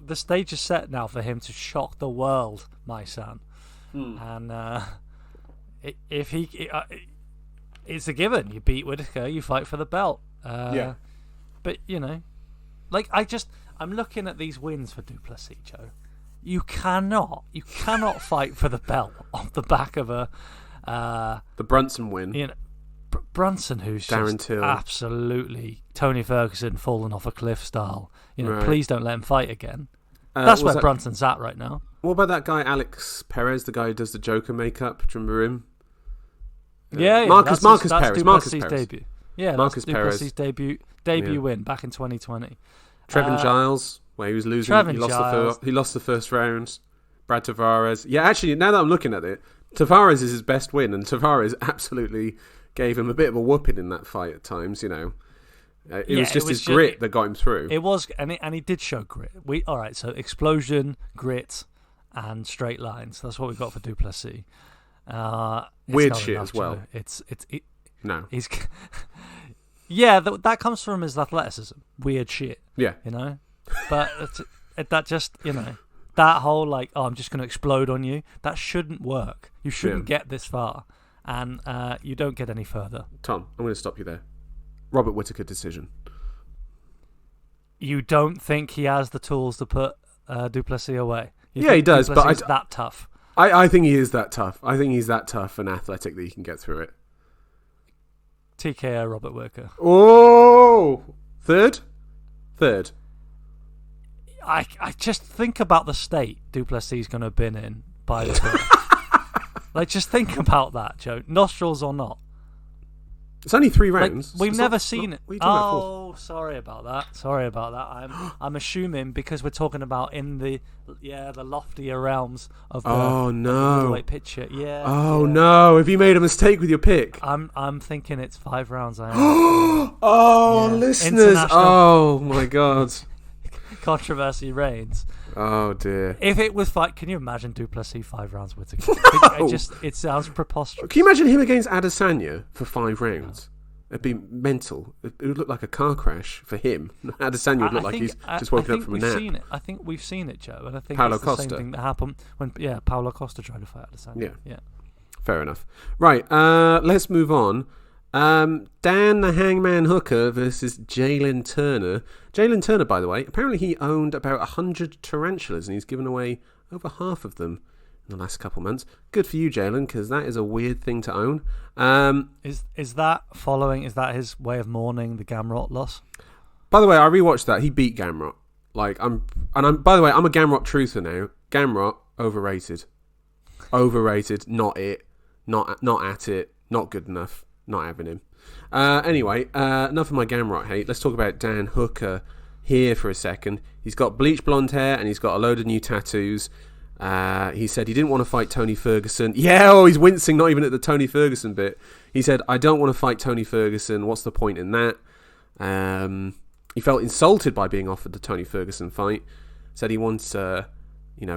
the stage is set now for him to shock the world, my son. And if he... it's a given. You beat Whittaker, you fight for the belt. Yeah. But, I'm looking at these wins for Du Plessis, Joe. You cannot fight for the belt off the back of the Brunson win. Brunson, who's Darren just Till. Absolutely Tony Ferguson falling off a cliff style. Right. Please don't let him fight again. That's where Brunson's at right now. What about that guy Alex Perez, the guy who does the Joker makeup? Do you remember him? Yeah. Marcus Perez. Du Plessis' debut. Yeah, Marcus Du Perez. Plessis' debut win back in 2020. Trevin Giles, where he was losing. He lost the first round. Brad Tavares. Yeah, actually, now that I'm looking at it, Tavares is his best win, and Tavares absolutely gave him a bit of a whooping in that fight at times. It was just his grit that got him through. It was, and he did show grit. All right, so explosion, grit, and straight lines. That's what we got for Du Plessis. Weird shit as well. No, he's. Yeah, that comes from his athleticism. Weird shit. Yeah, but that just that whole I'm just going to explode on you. That shouldn't work. You shouldn't get this far, and you don't get any further. Tom, I'm going to stop you there. Robert Whittaker decision. You don't think he has the tools to put Du Plessis away? He does, but he's that tough. I think he is that tough. I think he's that tough and athletic that he can get through it. TKO Robert Whittaker. Oh! Third? I just think about the state Du Plessis is going to have been in by the third. Just think about that, Joe. Nostrils or not. It's only 3 rounds. We've never seen it. What are you talking about? Sorry about that. I'm assuming because we're talking about in the loftier realms of the middleweight picture. Yeah. Oh no! Have you made a mistake with your pick? I'm thinking it's 5 rounds. Listeners! Oh my God! Controversy reigns. Oh dear! If it was fight, can you imagine Du Plessis 5 rounds with it sounds preposterous. Can you imagine him against Adesanya for 5 rounds? It'd be mental. It would look like a car crash for him. Adesanya would look like he's just woken up from a nap. I think we've seen it, Joe, and I think Paulo it's the Costa. same thing that happened when Paulo Costa tried to fight Adesanya. Yeah. Fair enough. Right, let's move on. Dan the Hangman Hooker versus Jalen Turner. Jalen Turner, by the way, apparently he owned about 100 tarantulas and he's given away over half of them in the last couple months. Good for you, Jalen, because that is a weird thing to own. Is that his way of mourning the Gamrot loss? By the way, I rewatched that. He beat Gamrot. Like by the way, I'm a Gamrot truther now. Gamrot overrated, not it, not at it, not good enough, not having him. Anyway, enough of my Gamrot hate. Let's talk about Dan Hooker here for a second. He's got bleached blonde hair and he's got a load of new tattoos. He said he didn't want to fight Tony Ferguson. Yeah, he's wincing, not even at the Tony Ferguson bit. He said, I don't want to fight Tony Ferguson. What's the point in that? He felt insulted by being offered the Tony Ferguson fight. Said he wants,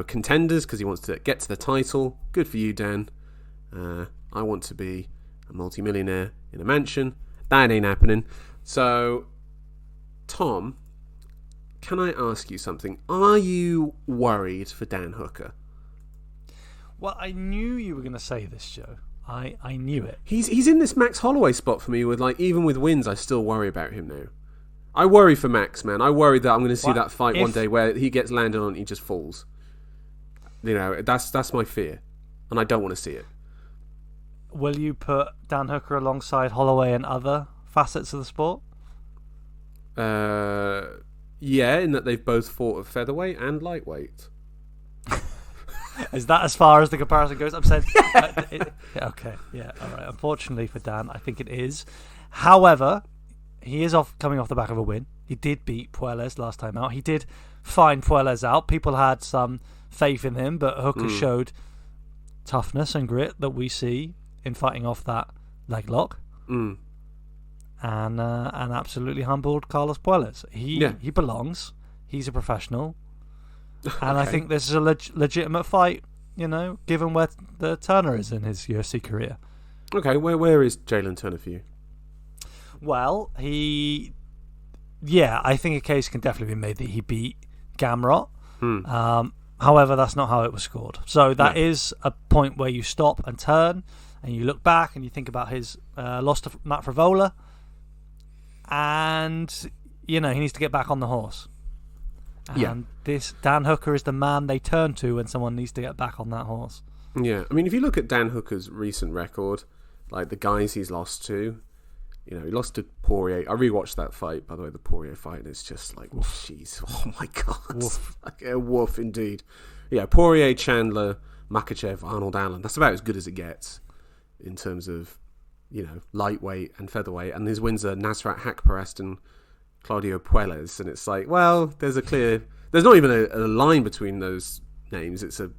contenders because he wants to get to the title. Good for you, Dan. I want to be a multimillionaire in a mansion. That ain't happening. So, Tom, can I ask you something? Are you worried for Dan Hooker? Well, I knew you were going to say this, Joe. I knew it. He's in this Max Holloway spot for me. With even with wins, I still worry about him now. I worry for Max, man. I worry that I'm going to see that fight one day where he gets landed on and he just falls. That's my fear, and I don't want to see it. Will you put Dan Hooker alongside Holloway and other facets of the sport? Yeah, in that they've both fought at featherweight and lightweight. Is that as far as the comparison goes? I'm saying, okay, yeah, all right. Unfortunately for Dan, I think it is. However, he is coming off the back of a win. He did beat Puelles last time out. He did find Puelles out. People had some faith in him, but Hooker showed toughness and grit that we see in fighting off that leg lock. And absolutely humbled Carlos Puelles. He belongs. He's a professional. And okay. I think this is a legitimate fight, given where the Turner is in his UFC career. Okay, where is Jalen Turner for you? Well, I think a case can definitely be made that he beat Gamrot. However, that's not how it was scored. So that is a point where you stop and turn, and you look back and you think about his loss to Matt Frivola, and he needs to get back on the horse. And this Dan Hooker is the man they turn to when someone needs to get back on that horse. Yeah, I mean, if you look at Dan Hooker's recent record, like the guys he's lost to, he lost to Poirier. I rewatched that fight, by the way, the Poirier fight, and it's just like, jeez, oh my God. Woof. Like a woof indeed. Yeah, Poirier, Chandler, Makhachev, Arnold Allen. That's about as good as it gets in terms of, lightweight and featherweight. And his wins are Nasrat Haqparast and Claudio Puelles. And it's like, well, there's not even a line between those names. It's a,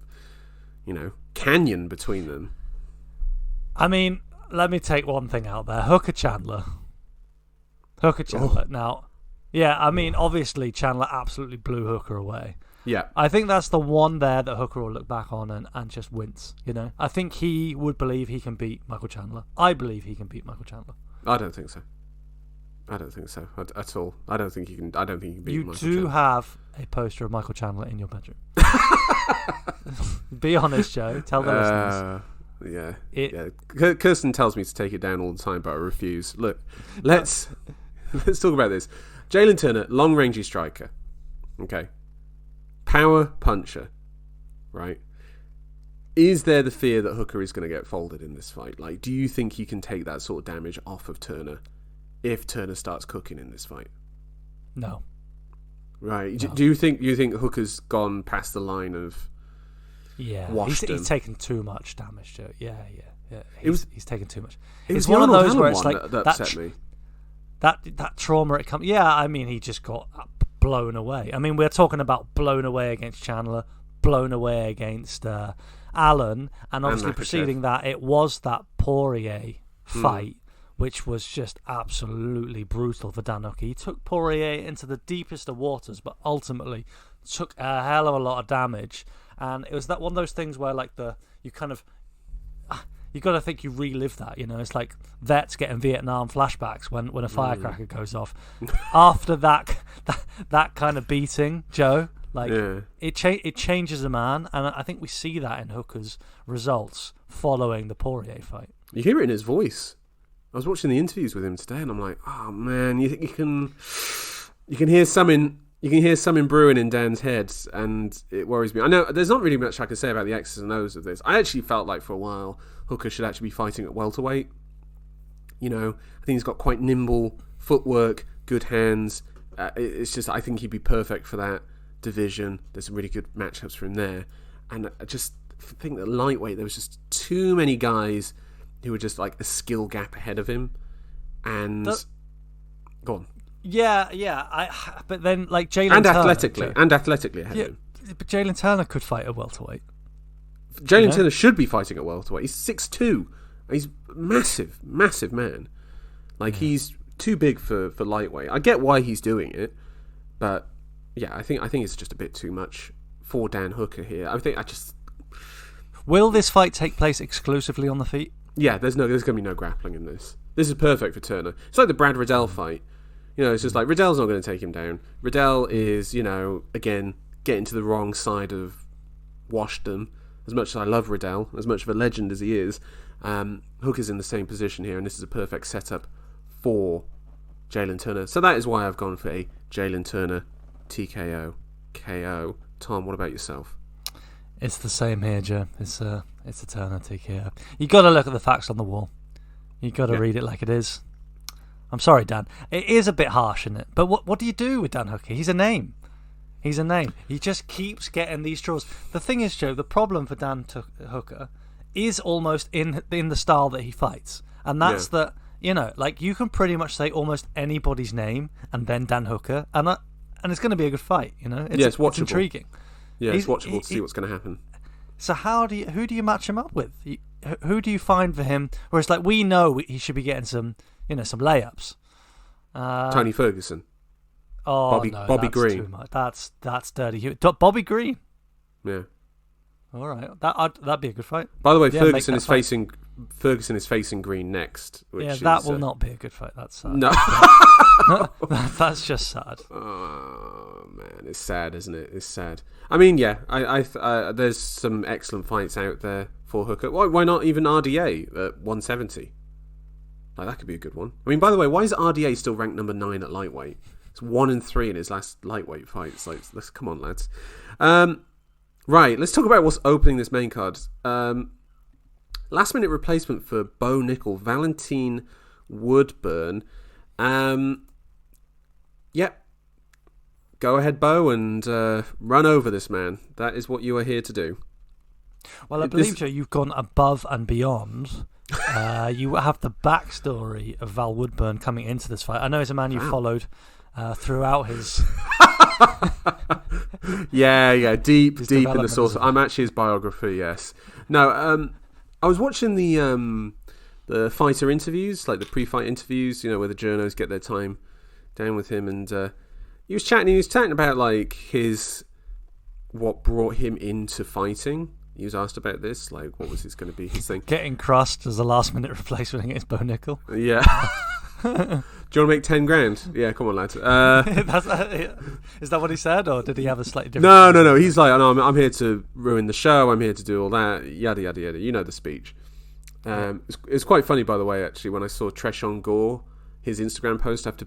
canyon between them. I mean, let me take one thing out there. Hooker Chandler. Now, obviously Chandler absolutely blew Hooker away. Yeah. I think that's the one there that Hooker will look back on and just wince, I think he would believe he can beat Michael Chandler. I believe he can beat Michael Chandler. I don't think so at all. I don't think you can beat Michael Chandler. You do have a poster of Michael Chandler in your bedroom. Be honest, Joe. Tell the listeners. Yeah. Kirsten tells me to take it down all the time, but I refuse. Look, let's talk about this. Jalen Turner, long-rangey striker. Okay. Power puncher. Right? Is there the fear that Hooker is going to get folded in this fight? Like, do you think he can take that sort of damage off of Turner if Turner starts cooking in this fight? No. Right. No. Do you think Hooker's gone past the line of... Yeah, he's taken too much damage, Joe. Yeah. He's taken too much. It's one of those where it's like that upset me. That trauma it comes. Yeah, I mean, he just got blown away. I mean, we're talking about blown away against Chandler, blown away against Allen, and obviously preceding that, it was that Poirier fight, which was just absolutely brutal for Dan Hooker. He took Poirier into the deepest of waters, but ultimately took a hell of a lot of damage. And it was that one of those things where, like, you got to think you relive that. It's like vets getting Vietnam flashbacks when a firecracker goes off. After that kind of beating, Joe, it changes a man, and I think we see that in Hooker's results following the Poirier fight. You hear it in his voice. I was watching the interviews with him today, and I'm like, oh man, you think you can hear something. You can hear something brewing in Dan's head, and it worries me. I know there's not really much I can say about the X's and O's of this. I actually felt like for a while Hooker should actually be fighting at welterweight. I think he's got quite nimble footwork, good hands, it's just, I think he'd be perfect for that division. There's some really good matchups for him there. And I just think that lightweight, there was just too many guys who were just like a skill gap ahead of him. And go on. Yeah. But then like Jalen Turner, and athletically ahead of him. But Jalen Turner could fight at welterweight. Jalen Turner should be fighting at welterweight. He's 6'2". He's massive man. Like he's too big for lightweight. I get why he's doing it, but yeah, I think it's just a bit too much for Dan Hooker here. Will this fight take place exclusively on the feet? Yeah, there's going to be no grappling in this. This is perfect for Turner. It's like the Brad Riddell fight. It's just like Riddell's not going to take him down. Riddell is, again, getting to the wrong side of washdom. As much as I love Riddell, as much of a legend as he is, Hooker's in the same position here, and this is a perfect setup for Jalen Turner. So that is why I've gone for a Jalen Turner TKO KO. Tom, what about yourself? It's the same here, Joe. It's a Turner TKO. You got to look at the facts on the wall. You got to read it like it is. I'm sorry, Dan. It is a bit harsh, isn't it? But what do you do with Dan Hooker? He's a name. He just keeps getting these draws. The thing is, Joe, the problem for Dan Hooker is almost in the style that he fights, and that's that. Like you can pretty much say almost anybody's name and then Dan Hooker, and it's going to be a good fight. It's watchable. It's intriguing. Yeah, it's watchable to see what's going to happen. So who do you match him up with? Who do you find for him? Where it's like we know he should be getting some layups. Tony Ferguson. Oh, Bobby that's Green. Too much. That's dirty. Bobby Green. Yeah. All right, that'd be a good fight. By the way, Ferguson is facing Green next. Which that will not be a good fight. That's sad. No. That's just sad. Oh man, it's sad, isn't it? It's sad. I mean, yeah, I there's some excellent fights out there for Hooker. Why not even RDA at 170? Like that could be a good one. I mean, by the way, why is RDA still ranked number 9 at lightweight? It's 1-3 in his last lightweight fights. Like, let's come on, lads. Right, let's talk about what's opening this main card. Last minute replacement for Bo Nickal, Valentine Woodburn. Yep. Go ahead, Bo, and run over this man. That is what you are here to do. Well, I believe, Joe, you've gone above and beyond. You have the backstory of Val Woodburn coming into this fight. I know he's a man you followed throughout his... yeah, deep in the source. I'm actually his biographer. Yes. No. I was watching the fighter interviews, like the pre-fight interviews. Where the journos get their time down with him, and he was chatting about like what brought him into fighting. He was asked about this, like what was this going to be his thing? Getting crushed as a last-minute replacement against Bo Nickal. Yeah. Do you want to make 10 grand? Yeah, come on, lads. Is that what he said, or did he have a slightly different? No. He's like, I'm here to ruin the show. I'm here to do all that. Yada yada yada. You know the speech. It's quite funny, by the way. Actually, when I saw Treshawn Gore, his Instagram post after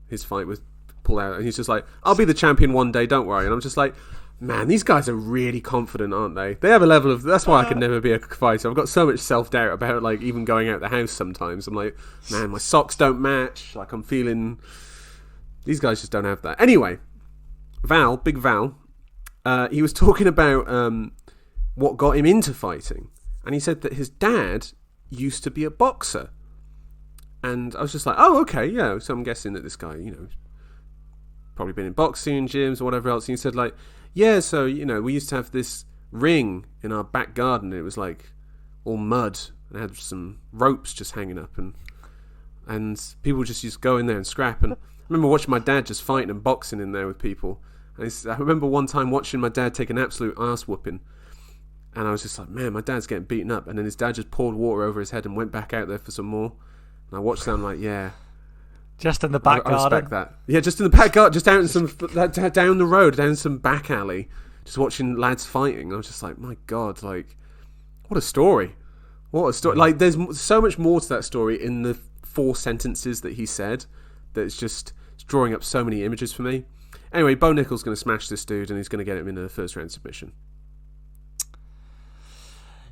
his fight was pulled out, and he's just like, "I'll be the champion one day. Don't worry." And I'm just like, man, these guys are really confident, aren't they? They have a level of... That's why I could never be a fighter. I've got so much self-doubt about, like, even going out the house sometimes. I'm like, man, my socks don't match. Like, I'm feeling... These guys just don't have that. Anyway, Big Val, he was talking about what got him into fighting. And he said that his dad used to be a boxer. And I was just like, oh, okay, yeah. So I'm guessing that this guy, probably been in boxing gyms or whatever else. And he said, like... Yeah, so, we used to have this ring in our back garden. It was, like, all mud. And it had some ropes just hanging up. And people just used to go in there and scrap. And I remember watching my dad just fighting and boxing in there with people. And I remember one time watching my dad take an absolute ass whooping. And I was just like, man, my dad's getting beaten up. And then his dad just poured water over his head and went back out there for some more. And I watched that and I'm like, yeah... Just in the back garden. I respect that. Yeah, just in the back garden, just down the road, down some back alley, just watching lads fighting. I was just like, my God, like, what a story. What a story. Like, there's so much more to that story in the 4 sentences that he said that's just drawing up so many images for me. Anyway, Bo Nickal's going to smash this dude and he's going to get him in a first round submission.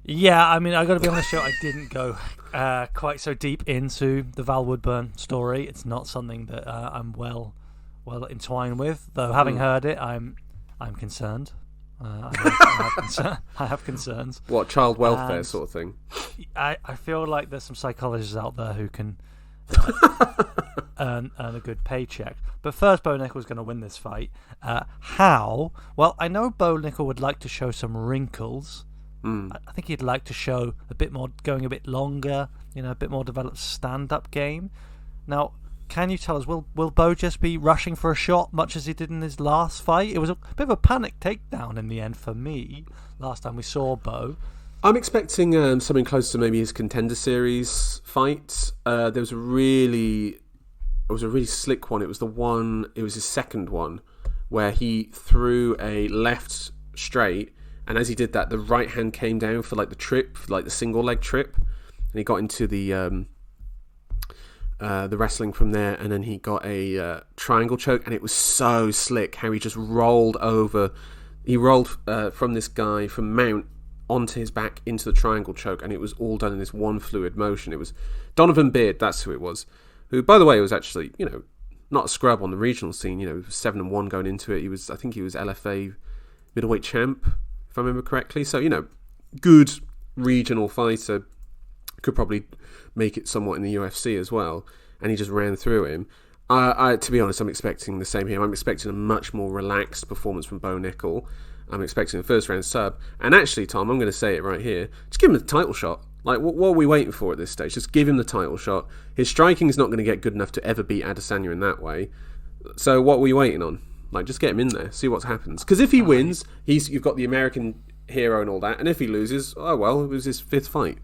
Yeah, I mean, I got to be honest, Joe, I didn't go quite so deep into the Val Woodburn story. It's not something that I'm well well entwined with. Though having heard it, I'm concerned. I have concerns. What, child welfare sort of thing? I feel like there's some psychologists out there who can earn a good paycheck. But first, Bo Nickal's going to win this fight. How? Well, I know Bo Nickal would like to show some wrinkles. I think he'd like to show a bit more, going a bit longer, a bit more developed stand-up game. Now, can you tell us, will Bo just be rushing for a shot, much as he did in his last fight? It was a bit of a panic takedown in the end for me, last time we saw Bo. I'm expecting something close to maybe his Contender Series fight. There was a really slick one. It was his second one, where he threw a left straight, and as he did that, the right hand came down for like the trip, like the single leg trip, and he got into the wrestling from there, and then he got a triangle choke, and it was so slick how he just rolled over. He rolled from this guy from Mount onto his back into the triangle choke, and it was all done in this one fluid motion. It was Donovan Beard, that's who it was, who, by the way, was actually, not a scrub on the regional scene. He was 7-1 going into it. I think he was LFA middleweight champ, if I remember correctly. So, good regional fighter, could probably make it somewhat in the UFC as well, and he just ran through him. To be honest, I'm expecting the same here. I'm expecting a much more relaxed performance from Bo Nickal. I'm expecting a first round sub, and actually, Tom, I'm going to say it right here, just give him the title shot. Like, what are we waiting for at this stage? Just give him the title shot. His striking is not going to get good enough to ever beat Adesanya in that way, so what are we waiting on? Like, just get him in there, see what happens, because if he wins, you've got the American hero and all that, and if he loses, oh well, it was his 5th fight.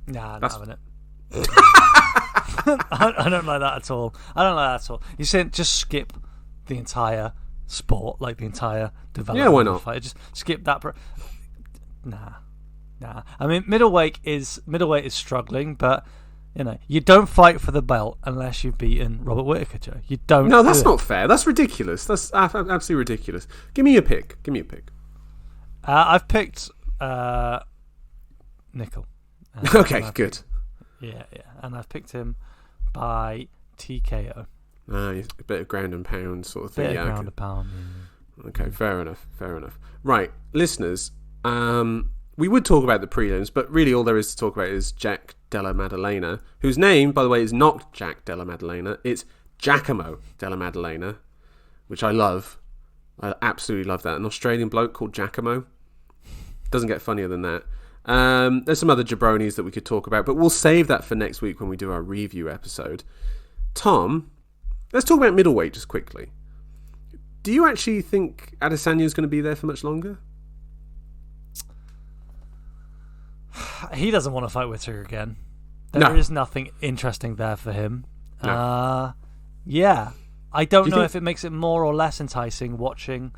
Nah, I'm not having it. I don't like that at all. You said just skip the entire sport, like the entire development. Yeah, why not? Fight. Just skip that. Nah. I mean, middleweight is struggling, but you don't fight for the belt unless you've beaten Robert Whittaker, Joe. You don't. No, that's not fair. That's ridiculous. That's absolutely ridiculous. Give me a pick. I've picked Nickal. Okay, good. Yeah, and I've picked him by TKO. A bit of ground and pound sort of thing. Ground and pound. Yeah. Okay, fair enough. Right, listeners, we would talk about the prelims, but really all there is to talk about is Jack Della Maddalena, whose name, by the way, is not Jack Della Maddalena. It's Giacomo Della Maddalena, which I love. I absolutely love that. An Australian bloke called Giacomo. Doesn't get funnier than that. There's some other jabronis that we could talk about, but we'll save that for next week when we do our review episode. Tom, let's talk about middleweight just quickly. Do you actually think Adesanya is going to be there for much longer? He doesn't want to fight Whittaker again. There is nothing interesting there for him. No. Yeah. I don't know if it makes it more or less enticing watching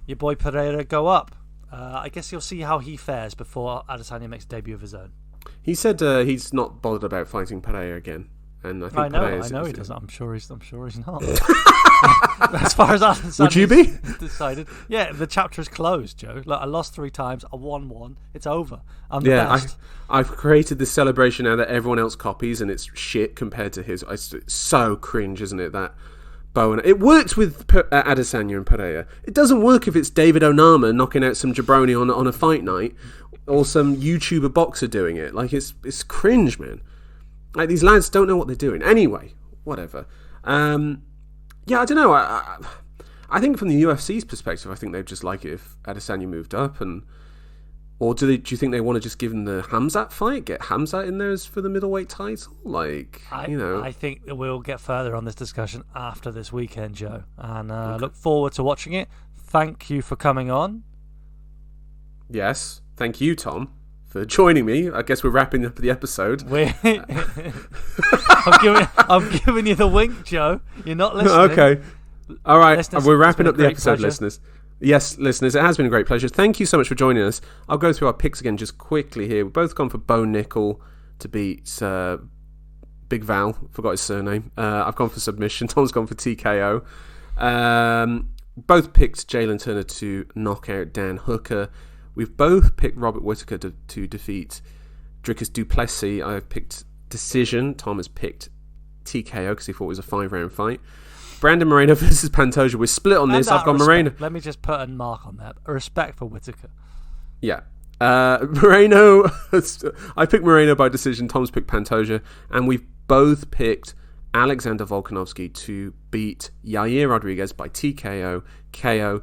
your boy Pereira go up. I guess you'll see how he fares before Adesanya makes a debut of his own. He said he's not bothered about fighting Pereira again, and I know he doesn't. I'm sure he's not. As far as Adesanya would you be decided? Yeah, the chapter is closed, Joe. Like, I lost 3 times. I won 1. It's over. I'm the best. I've created this celebration now that everyone else copies, and it's shit compared to his. It's so cringe, isn't it? That Bowen. It works with Adesanya and Pereira. It doesn't work if it's David Onama knocking out some jabroni on a fight night, or some YouTuber boxer doing it. Like, it's cringe, man. Like, these lads don't know what they're doing. Anyway, whatever. Yeah, I don't know. I think from the UFC's perspective, I think they'd just like it if Adesanya moved up, or do you think they want to just give him the Hamzat fight, get Hamzat in there for the middleweight title? Like, I think we'll get further on this discussion after this weekend, Joe, and look forward to watching it. Thank you for coming on. Yes, thank you, Tom, for joining me. I guess we're wrapping up the episode. I'm giving you the wink, Joe. You're not listening. Okay. All right. Listeners, we're wrapping up the episode, pleasure. listeners. Yes, listeners, it has been a great pleasure. Thank you so much for joining us. I'll go through our picks again just quickly here. We've both gone for Bo Nickal to beat Big Val. Forgot his surname. I've gone for submission. Tom's gone for TKO. Both picked Jalen Turner to knock out Dan Hooker. We've both picked Robert Whittaker to defeat Dricus Du Plessis. I've picked decision. Tom has picked TKO because he thought it was a 5-round fight. Brandon Moreno versus Pantoja. We're split on this. I've got Moreno. Let me just put a mark on that. A respect for Whittaker. Yeah. Moreno. I picked Moreno by decision. Tom's picked Pantoja. And we've both picked Alexander Volkanovski to beat Yair Rodriguez by TKO, KO.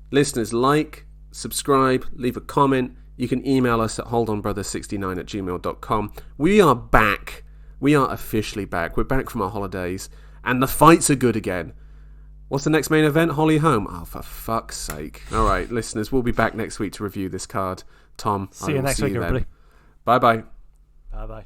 Listeners, like, subscribe, leave a comment. You can email us at holdonbrother69@gmail.com. We are back. We are officially back. We're back from our holidays. And the fights are good again. What's the next main event? Holly Holm. Oh, for fuck's sake. All right, listeners, we'll be back next week to review this card. Tom, see you next week, everybody. Bye-bye. Bye-bye.